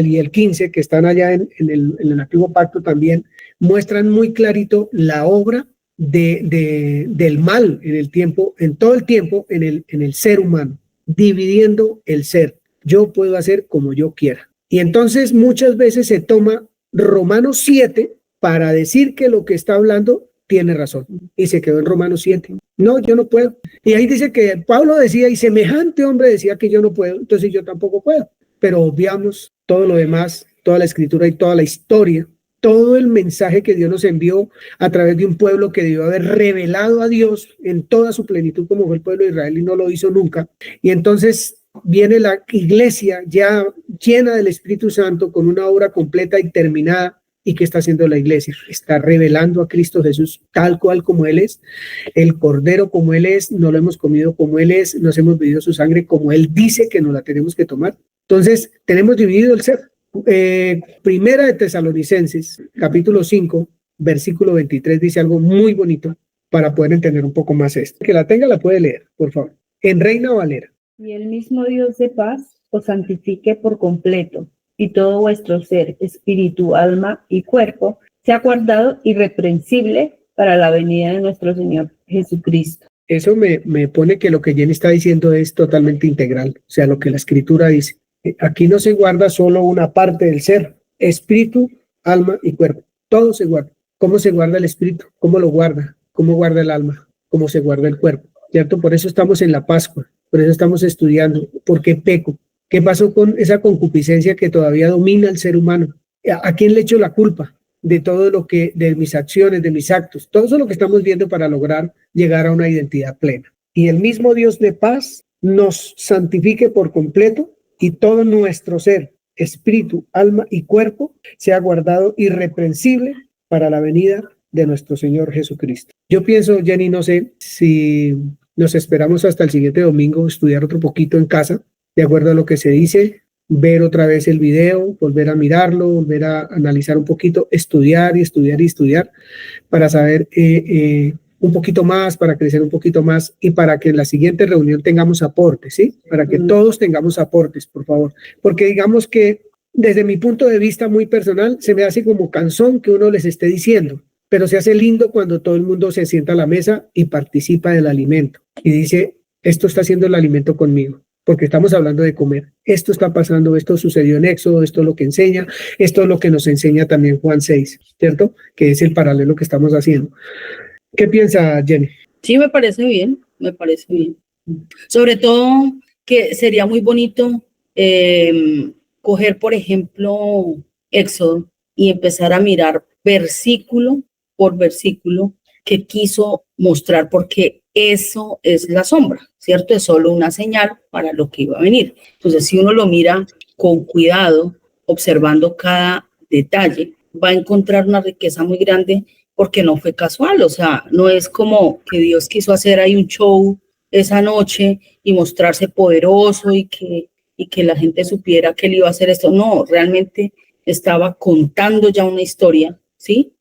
y el 15, que están allá en el Antiguo Pacto también, muestran muy clarito la obra del mal en el tiempo, en todo el tiempo, en el ser humano, dividiendo el ser. Yo puedo hacer como yo quiera. Y entonces muchas veces se toma Romanos 7 para decir que lo que está hablando tiene razón. Y se quedó en Romanos 7. No, yo no puedo. Y ahí dice que Pablo decía, y semejante hombre decía que yo no puedo, entonces yo tampoco puedo. Pero obviamos todo lo demás, toda la escritura y toda la historia, todo el mensaje que Dios nos envió a través de un pueblo que debió haber revelado a Dios en toda su plenitud como fue el pueblo de Israel y no lo hizo nunca. Y entonces viene la iglesia ya llena del Espíritu Santo con una obra completa y terminada. ¿Y qué está haciendo la iglesia? Está revelando a Cristo Jesús tal cual como Él es, el Cordero como Él es, no lo hemos comido como Él es, nos hemos bebido su sangre como Él dice que nos la tenemos que tomar. Entonces, tenemos dividido el ser. Primera de Tesalonicenses, capítulo 5, versículo 23, dice algo muy bonito para poder entender un poco más esto. Que la tenga, la puede leer, por favor. En Reina Valera. Y el mismo Dios de paz os santifique por completo, y todo vuestro ser, espíritu, alma y cuerpo, sea guardado irreprensible para la venida de nuestro Señor Jesucristo. Eso me pone que lo que Jenny está diciendo es totalmente integral, o sea, lo que la Escritura dice. Aquí no se guarda solo una parte del ser, espíritu, alma y cuerpo. Todo se guarda. ¿Cómo se guarda el espíritu? ¿Cómo lo guarda? ¿Cómo guarda el alma? ¿Cómo se guarda el cuerpo? ¿Cierto? Por eso estamos en la Pascua, por eso estamos estudiando. ¿Por qué peco? ¿Qué pasó con esa concupiscencia que todavía domina al ser humano? ¿A quién le echo la culpa de todo lo que, de mis acciones, de mis actos? Todo eso es lo que estamos viendo para lograr llegar a una identidad plena. Y el mismo Dios de paz nos santifique por completo y todo nuestro ser, espíritu, alma y cuerpo sea guardado irreprensible para la venida de nuestro Señor Jesucristo. Yo pienso, Jenny, no sé si nos esperamos hasta el siguiente domingo, estudiar otro poquito en casa, de acuerdo a lo que se dice, ver otra vez el video, volver a mirarlo, volver a analizar un poquito, estudiar y estudiar y estudiar para saber un poquito más, para crecer un poquito más y para que en la siguiente reunión tengamos aportes, ¿sí? Para que todos tengamos aportes, por favor. Porque digamos que desde mi punto de vista muy personal, se me hace como cansón que uno les esté diciendo, pero se hace lindo cuando todo el mundo se sienta a la mesa y participa del alimento y dice, esto está haciendo el alimento conmigo. Porque estamos hablando de comer. Esto está pasando, esto sucedió en Éxodo, esto es lo que enseña, esto es lo que nos enseña también Juan 6, ¿cierto? Que es el paralelo que estamos haciendo. ¿Qué piensa Jenny? Sí, me parece bien, me parece bien. Sobre todo que sería muy bonito coger, por ejemplo, Éxodo y empezar a mirar versículo por versículo que quiso mostrar, porque eso es la sombra, ¿cierto? Es solo una señal para lo que iba a venir. Entonces, si uno lo mira con cuidado, observando cada detalle, va a encontrar una riqueza muy grande porque no fue casual. O sea, no es como que Dios quiso hacer ahí un show esa noche y mostrarse poderoso y que la gente supiera que él iba a hacer esto. No, realmente estaba contando ya una historia, ¿sí?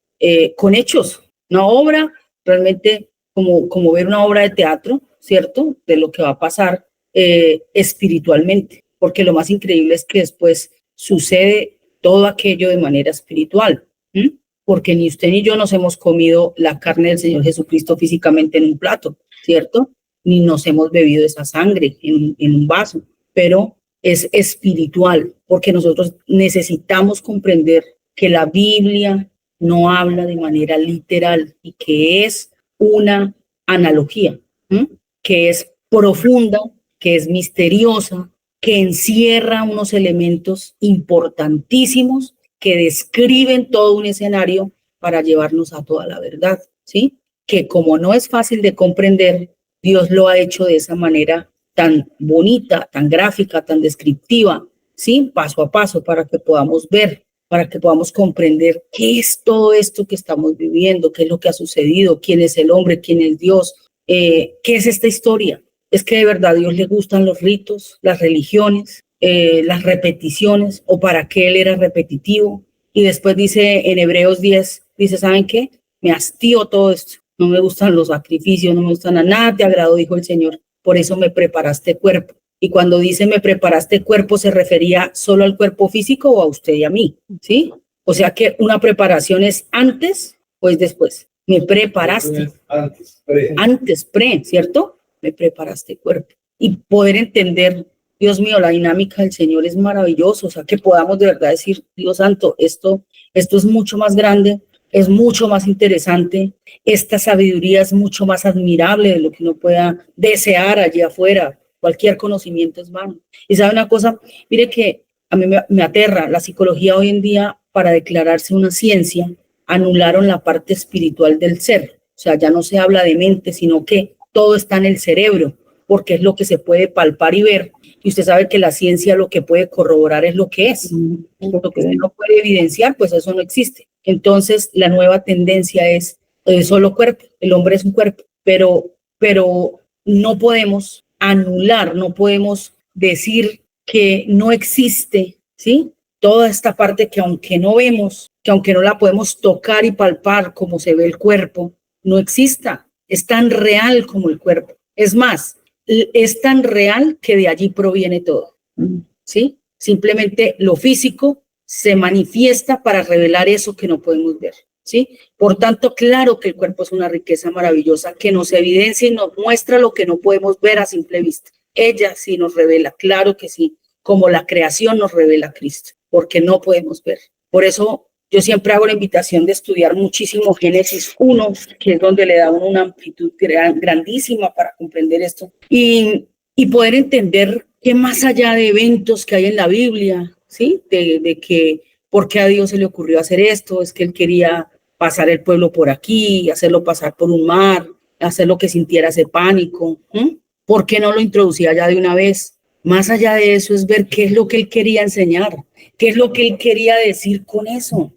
Con hechos, una obra realmente como ver una obra de teatro, ¿cierto? De lo que va a pasar espiritualmente, porque lo más increíble es que después sucede todo aquello de manera espiritual, porque ni usted ni yo nos hemos comido la carne del Señor Jesucristo físicamente en un plato, ¿cierto? Ni nos hemos bebido esa sangre en un vaso, pero es espiritual, porque nosotros necesitamos comprender que la Biblia no habla de manera literal y que es una analogía, que es profunda, que es misteriosa, que encierra unos elementos importantísimos que describen todo un escenario para llevarnos a toda la verdad, ¿sí? Que como no es fácil de comprender, Dios lo ha hecho de esa manera tan bonita, tan gráfica, tan descriptiva, ¿sí? Paso a paso para que podamos ver, para que podamos comprender qué es todo esto que estamos viviendo, qué es lo que ha sucedido, quién es el hombre, quién es Dios, qué es esta historia. Es que de verdad a Dios le gustan los ritos, las religiones, las repeticiones, o para qué él era repetitivo. Y después dice en Hebreos 10, dice, ¿saben qué? Me hastío todo esto, no me gustan los sacrificios, no me gustan a nada, te agrado, dijo el Señor, por eso me preparaste cuerpo. Y cuando dice me preparaste cuerpo, ¿se refería solo al cuerpo físico o a usted y a mí? ¿Sí? O sea que una preparación es antes o es después. Me preparaste. Antes, ¿cierto? Me preparaste cuerpo. Y poder entender, Dios mío, la dinámica del Señor es maravilloso. O sea, que podamos de verdad decir, Dios santo, esto es mucho más grande, es mucho más interesante. Esta sabiduría es mucho más admirable de lo que uno pueda desear allí afuera. Cualquier conocimiento es vano. Y sabe una cosa, mire que a mí me aterra la psicología hoy en día. Para declararse una ciencia, anularon la parte espiritual del ser. O sea, ya no se habla de mente, sino que todo está en el cerebro, porque es lo que se puede palpar y ver. Y usted sabe que la ciencia lo que puede corroborar es lo que es. Lo que usted no puede evidenciar, pues eso no existe. Entonces, la nueva tendencia es solo cuerpo. El hombre es un cuerpo, pero no podemos anular, no podemos decir que no existe, ¿sí? Toda esta parte que aunque no vemos, que aunque no la podemos tocar y palpar como se ve el cuerpo, no exista. Es tan real como el cuerpo. Es más, es tan real que de allí proviene todo, ¿sí? Simplemente lo físico se manifiesta para revelar eso que no podemos ver, ¿sí? Por tanto, claro que el cuerpo es una riqueza maravillosa que nos evidencia y nos muestra lo que no podemos ver a simple vista. Ella sí nos revela, claro que sí, como la creación nos revela a Cristo, porque no podemos ver. Por eso yo siempre hago la invitación de estudiar muchísimo Génesis 1, que es donde le da uno una amplitud grandísima para comprender esto y poder entender que más allá de eventos que hay en la Biblia, ¿sí? De que por qué a Dios se le ocurrió hacer esto, es que él quería pasar el pueblo por aquí, hacerlo pasar por un mar, hacerlo que sintiera ese pánico. ¿Por qué no lo introducía ya de una vez? Más allá de eso es ver qué es lo que él quería enseñar, qué es lo que él quería decir con eso,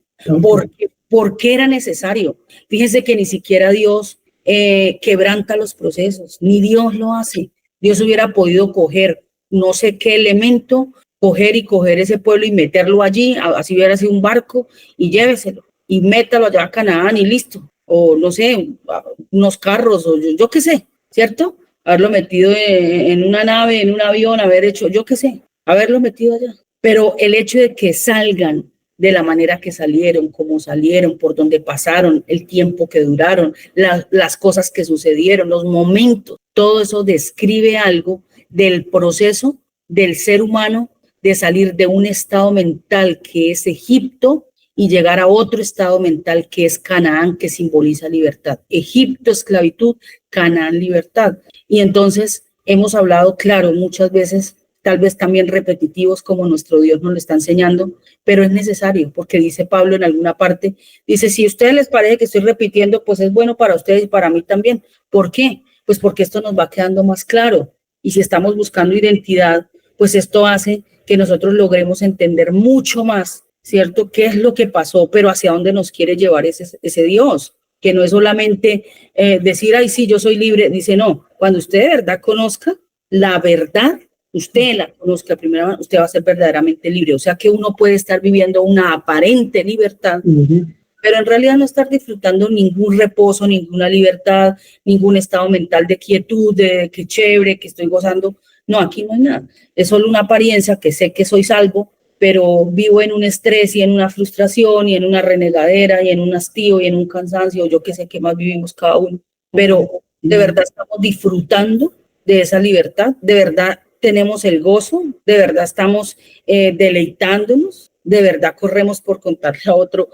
por qué era necesario. Fíjense que ni siquiera Dios quebranta los procesos, ni Dios lo hace. Dios hubiera podido coger no sé qué elemento, coger ese pueblo y meterlo allí, así hubiera sido un barco, y lléveselo, y métalo allá a Canaán y listo. O no sé, unos carros, o yo qué sé, ¿cierto? Haberlo metido en una nave, en un avión, haber hecho, yo qué sé, haberlo metido allá. Pero el hecho de que salgan de la manera que salieron, como salieron, por donde pasaron, el tiempo que duraron, las cosas que sucedieron, los momentos, todo eso describe algo del proceso del ser humano de salir de un estado mental que es Egipto y llegar a otro estado mental que es Canaán, que simboliza libertad. Egipto, esclavitud, Canaán, libertad. Y entonces hemos hablado, claro, muchas veces, tal vez también repetitivos como nuestro Dios nos lo está enseñando, pero es necesario, porque dice Pablo en alguna parte, dice, si a ustedes les parece que estoy repitiendo, pues es bueno para ustedes y para mí también. ¿Por qué? Pues porque esto nos va quedando más claro. Y si estamos buscando identidad, pues esto hace que nosotros logremos entender mucho más, ¿cierto? ¿Qué es lo que pasó, pero hacia dónde nos quiere llevar ese Dios? Que no es solamente decir, ay, sí, yo soy libre. Dice, no, cuando usted de verdad conozca la verdad, usted la conozca primero, usted va a ser verdaderamente libre. O sea que uno puede estar viviendo una aparente libertad, pero en realidad no estar disfrutando ningún reposo, ninguna libertad, ningún estado mental de quietud, de que chévere, que estoy gozando. No, aquí no hay nada. Es solo una apariencia que sé que soy salvo, pero vivo en un estrés y en una frustración y en una renegadera y en un hastío y en un cansancio, yo qué sé qué más vivimos cada uno. Pero de verdad estamos disfrutando de esa libertad, de verdad tenemos el gozo, de verdad estamos deleitándonos, de verdad corremos por contarle a otro,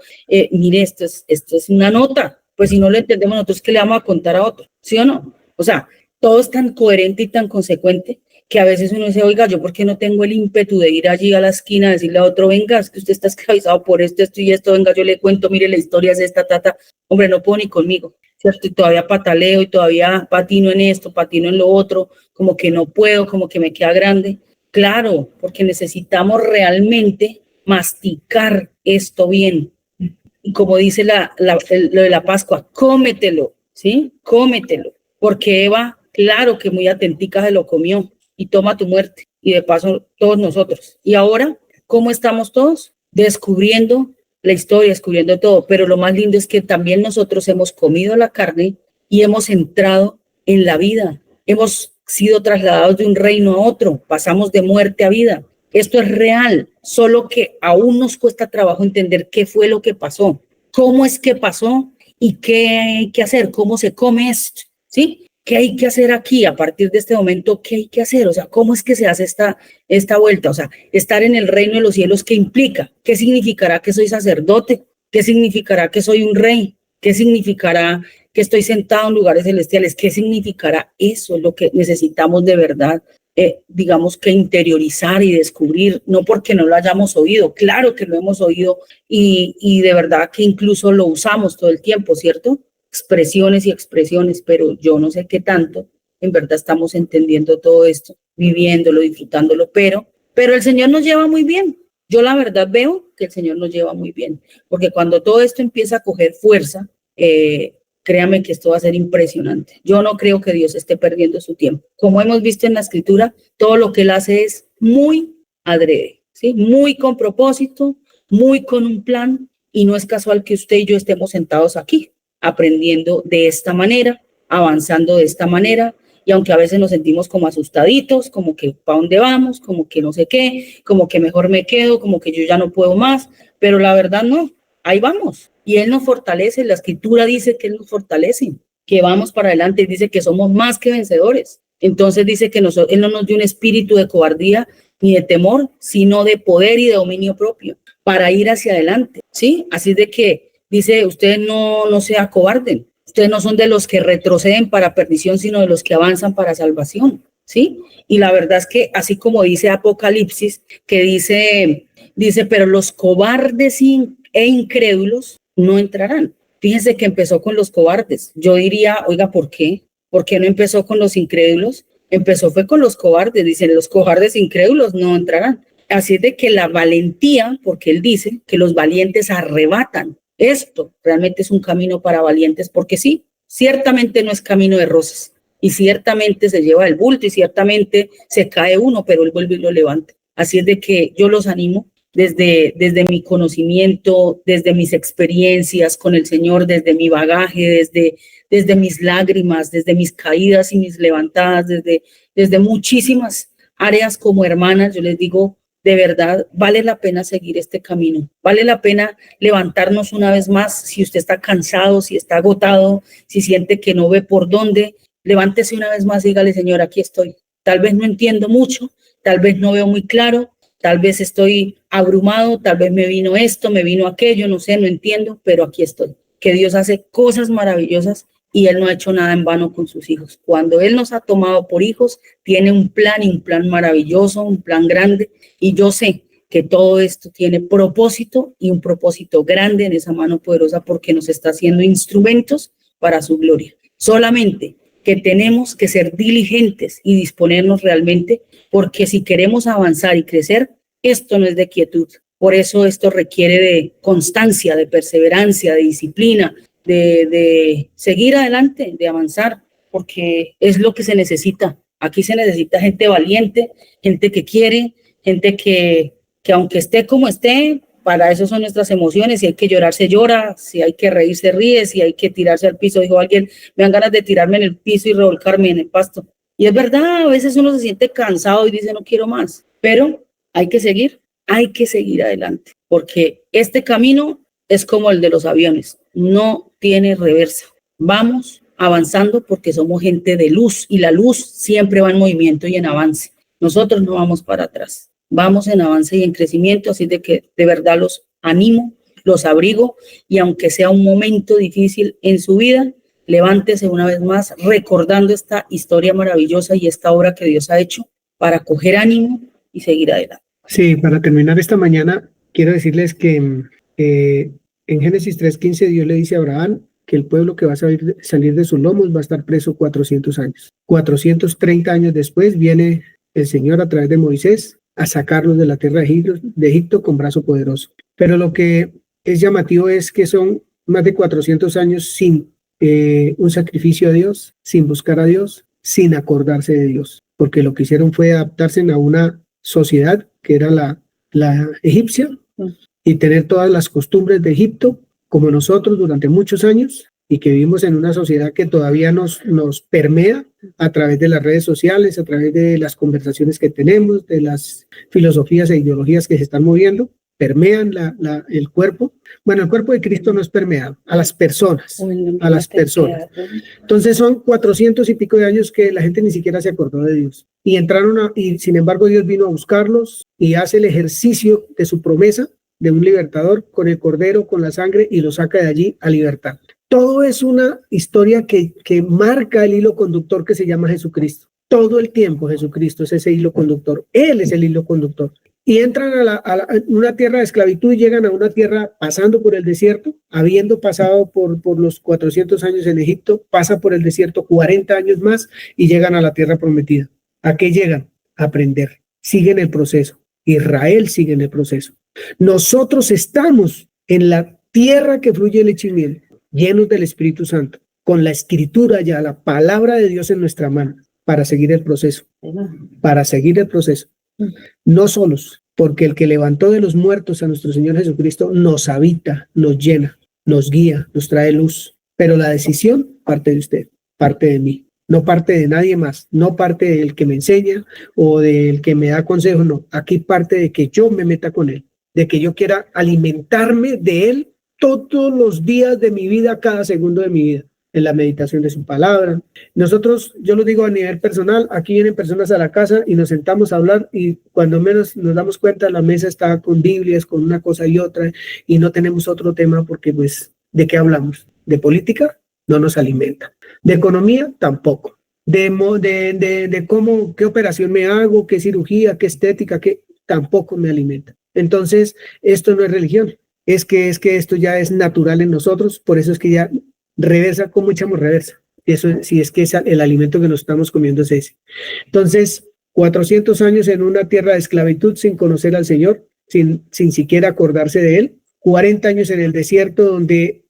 mire, esto es una nota, pues si no lo entendemos nosotros, ¿qué le vamos a contar a otro? ¿Sí o no? O sea, todo es tan coherente y tan consecuente que a veces uno dice, oiga, ¿yo por qué no tengo el ímpetu de ir allí a la esquina a decirle a otro, venga, es que usted está esclavizado por esto y esto, venga, yo le cuento, mire, la historia es esta, tata, hombre, no puedo ni conmigo, ¿cierto? Y todavía pataleo y todavía patino en esto, patino en lo otro, como que no puedo, como que me queda grande. Claro, porque necesitamos realmente masticar esto bien. Y como dice lo de la Pascua, cómetelo, ¿sí? Cómetelo, porque Eva, claro que muy atentica se lo comió. Y toma tu muerte, y de paso todos nosotros. Y ahora, ¿cómo estamos todos? Descubriendo la historia, descubriendo todo, pero lo más lindo es que también nosotros hemos comido la carne y hemos entrado en la vida, hemos sido trasladados de un reino a otro, pasamos de muerte a vida, Esto es real, solo que aún nos cuesta trabajo entender qué fue lo que pasó, cómo es que pasó y qué hay que hacer, cómo se come esto, ¿sí? ¿Qué hay que hacer aquí a partir de este momento? ¿Qué hay que hacer? O sea, ¿cómo es que se hace esta vuelta? O sea, estar en el reino de los cielos, ¿qué implica? ¿Qué significará que soy sacerdote? ¿Qué significará que soy un rey? ¿Qué significará que estoy sentado en lugares celestiales? ¿Qué significará eso? Es lo que necesitamos de verdad, digamos que interiorizar y descubrir, no porque no lo hayamos oído, claro que lo hemos oído y de verdad que incluso lo usamos todo el tiempo, ¿cierto? Expresiones y expresiones, pero yo no sé qué tanto en verdad estamos entendiendo todo esto, viviéndolo, disfrutándolo, pero el Señor nos lleva muy bien. Yo la verdad veo que el Señor nos lleva muy bien, porque cuando todo esto empieza a coger fuerza, créame que esto va a ser impresionante. Yo no creo que Dios esté perdiendo su tiempo. Como hemos visto en la Escritura, todo lo que Él hace es muy adrede, ¿sí? Muy con propósito, muy con un plan, y no es casual que usted y yo estemos sentados aquí, aprendiendo de esta manera, avanzando de esta manera, y aunque a veces nos sentimos como asustaditos, como que ¿para dónde vamos? Como que no sé qué, como que mejor me quedo, como que yo ya no puedo más, pero la verdad no, ahí vamos. Y Él nos fortalece, la Escritura dice que Él nos fortalece, que vamos para adelante, dice que somos más que vencedores. Entonces dice que Él no nos dio un espíritu de cobardía ni de temor, sino de poder y de dominio propio, para ir hacia adelante, ¿sí? Así de que dice, ustedes no se acobarden, ustedes no son de los que retroceden para perdición, sino de los que avanzan para salvación, ¿sí? Y la verdad es que así como dice Apocalipsis, que dice, pero los cobardes e incrédulos no entrarán. Fíjense que empezó con los cobardes. Yo diría, oiga, ¿por qué? ¿Por qué no empezó con los incrédulos? Empezó fue con los cobardes. Dicen, los cobardes e incrédulos no entrarán. Así es de que la valentía, porque Él dice que los valientes arrebatan. Esto realmente es un camino para valientes, porque sí, ciertamente no es camino de rosas, y ciertamente se lleva el bulto, y ciertamente se cae uno, pero Él vuelve y lo levanta. Así es de que yo los animo desde mi conocimiento, desde mis experiencias con el Señor, desde mi bagaje, desde mis lágrimas, desde mis caídas y mis levantadas, desde muchísimas áreas como hermanas, yo les digo, de verdad, vale la pena seguir este camino, vale la pena levantarnos una vez más. Si usted está cansado, si está agotado, si siente que no ve por dónde, levántese una vez más y dígale, Señor, aquí estoy. Tal vez no entiendo mucho, tal vez no veo muy claro, tal vez estoy abrumado, tal vez me vino esto, me vino aquello, no sé, no entiendo, pero aquí estoy. Que Dios hace cosas maravillosas y Él no ha hecho nada en vano con sus hijos. Cuando Él nos ha tomado por hijos, tiene un plan, y un plan maravilloso, un plan grande, y yo sé que todo esto tiene propósito, y un propósito grande en esa mano poderosa, porque nos está haciendo instrumentos para su gloria. Solamente que tenemos que ser diligentes y disponernos realmente, porque si queremos avanzar y crecer, esto no es de quietud. Por eso esto requiere de constancia, de perseverancia, de disciplina, de seguir adelante, de avanzar, porque es lo que se necesita. Aquí se necesita gente valiente, gente que quiere, gente que aunque esté como esté, para eso son nuestras emociones. Si hay que llorar, se llora, si hay que reír, se ríe, si hay que tirarse al piso, dijo alguien, me dan ganas de tirarme en el piso y revolcarme en el pasto. Y es verdad, a veces uno se siente cansado y dice, no quiero más, pero hay que seguir adelante, porque este camino es como el de los aviones, no tiene reversa. Vamos avanzando porque somos gente de luz, y la luz siempre va en movimiento y en avance. Nosotros no vamos para atrás, vamos en avance y en crecimiento, así de que de verdad los animo, los abrigo, y aunque sea un momento difícil en su vida, levántese una vez más recordando esta historia maravillosa y esta obra que Dios ha hecho para coger ánimo y seguir adelante. Sí, para terminar esta mañana, quiero decirles que en Génesis 3:15 Dios le dice a Abraham que el pueblo que va a salir de sus lomos va a estar preso 400 años. 430 años después viene el Señor a través de Moisés a sacarlos de la tierra de Egipto con brazo poderoso. Pero lo que es llamativo es que son más de 400 años sin un sacrificio a Dios, sin buscar a Dios, sin acordarse de Dios, porque lo que hicieron fue adaptarse a una sociedad que era la egipcia, y tener todas las costumbres de Egipto, como nosotros durante muchos años, y que vivimos en una sociedad que todavía nos permea a través de las redes sociales, a través de las conversaciones que tenemos, de las filosofías e ideologías que se están moviendo, permean el cuerpo. Bueno, el cuerpo de Cristo no es permeado, a las personas, a las personas. Entonces son 400 y pico de años que la gente ni siquiera se acordó de Dios. Y y sin embargo Dios vino a buscarlos y hace el ejercicio de su promesa de un libertador con el cordero, con la sangre, y lo saca de allí a libertad. Todo es una historia que marca el hilo conductor que se llama Jesucristo. Todo el tiempo Jesucristo es ese hilo conductor. Él es el hilo conductor. Y entran a una tierra de esclavitud y llegan a una tierra pasando por el desierto, habiendo pasado por los 400 años en Egipto, pasa por el desierto 40 años más y llegan a la tierra prometida. ¿A qué llegan? A aprender. Siguen el proceso. Israel sigue en el proceso. Nosotros estamos en la tierra que fluye leche y miel, llenos del Espíritu Santo, con la escritura ya, la palabra de Dios en nuestra mano, para seguir el proceso. Para seguir el proceso. No solos, porque el que levantó de los muertos a nuestro Señor Jesucristo nos habita, nos llena, nos guía, nos trae luz. Pero la decisión parte de usted, parte de mí, no parte de nadie más, no parte del que me enseña o del que me da consejo, no. Aquí parte de que yo me meta con él, de que yo quiera alimentarme de él todos los días de mi vida, cada segundo de mi vida, en la meditación de su palabra. Nosotros, yo lo digo a nivel personal, aquí vienen personas a la casa y nos sentamos a hablar y cuando menos nos damos cuenta la mesa está con Biblias, con una cosa y otra y no tenemos otro tema porque pues, ¿de qué hablamos? ¿De política? No nos alimenta. ¿De economía? Tampoco. De cómo, qué operación me hago, qué cirugía, qué estética, qué tampoco me alimenta. Entonces, esto no es religión. Es que esto ya es natural en nosotros, por eso es que ya reversa, ¿cómo echamos reversa? Eso, si es que el alimento que nos estamos comiendo es ese. Entonces, 400 años en una tierra de esclavitud sin conocer al Señor, sin siquiera acordarse de Él. 40 años en el desierto, donde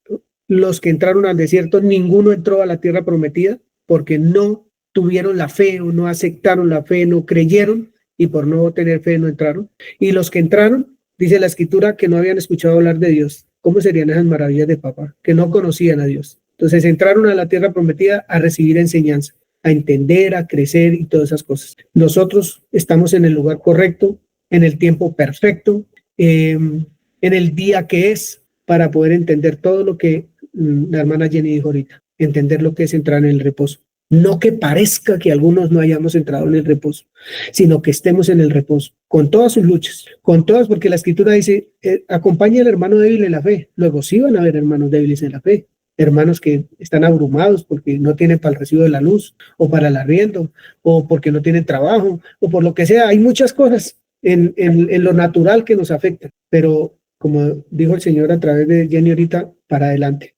los que entraron al desierto, ninguno entró a la tierra prometida, porque no tuvieron la fe o no aceptaron la fe, no creyeron, y por no tener fe no entraron. Y los que entraron, dice la Escritura, que no habían escuchado hablar de Dios. ¿Cómo serían esas maravillas de papá? Que no conocían a Dios. Entonces entraron a la tierra prometida a recibir enseñanza, a entender, a crecer y todas esas cosas. Nosotros estamos en el lugar correcto, en el tiempo perfecto, en el día que es, para poder entender todo lo que la hermana Jenny dijo ahorita, entender lo que es entrar en el reposo. No que parezca que algunos no hayamos entrado en el reposo, sino que estemos en el reposo, con todas sus luchas, con todas, porque la Escritura dice, acompaña al hermano débil en la fe. Luego sí van a haber hermanos débiles en la fe, hermanos que están abrumados porque no tienen para el recibo de la luz, o para el arriendo, o porque no tienen trabajo, o por lo que sea. Hay muchas cosas en lo natural que nos afectan, pero como dijo el Señor a través de Jenny ahorita, para adelante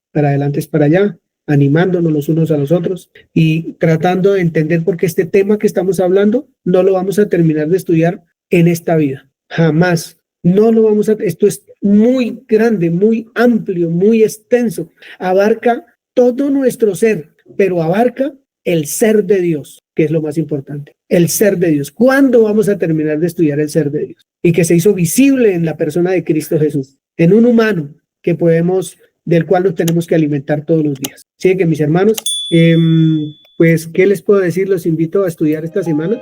es para allá, animándonos los unos a los otros y tratando de entender por qué este tema que estamos hablando no lo vamos a terminar de estudiar en esta vida. Jamás. No lo vamos a... Esto es muy grande, muy amplio, muy extenso. Abarca todo nuestro ser, pero abarca el ser de Dios, que es lo más importante. El ser de Dios. ¿Cuándo vamos a terminar de estudiar el ser de Dios? Y que se hizo visible en la persona de Cristo Jesús, en un humano que del cual nos tenemos que alimentar todos los días. Así que mis hermanos, pues, ¿qué les puedo decir? Los invito a estudiar esta semana.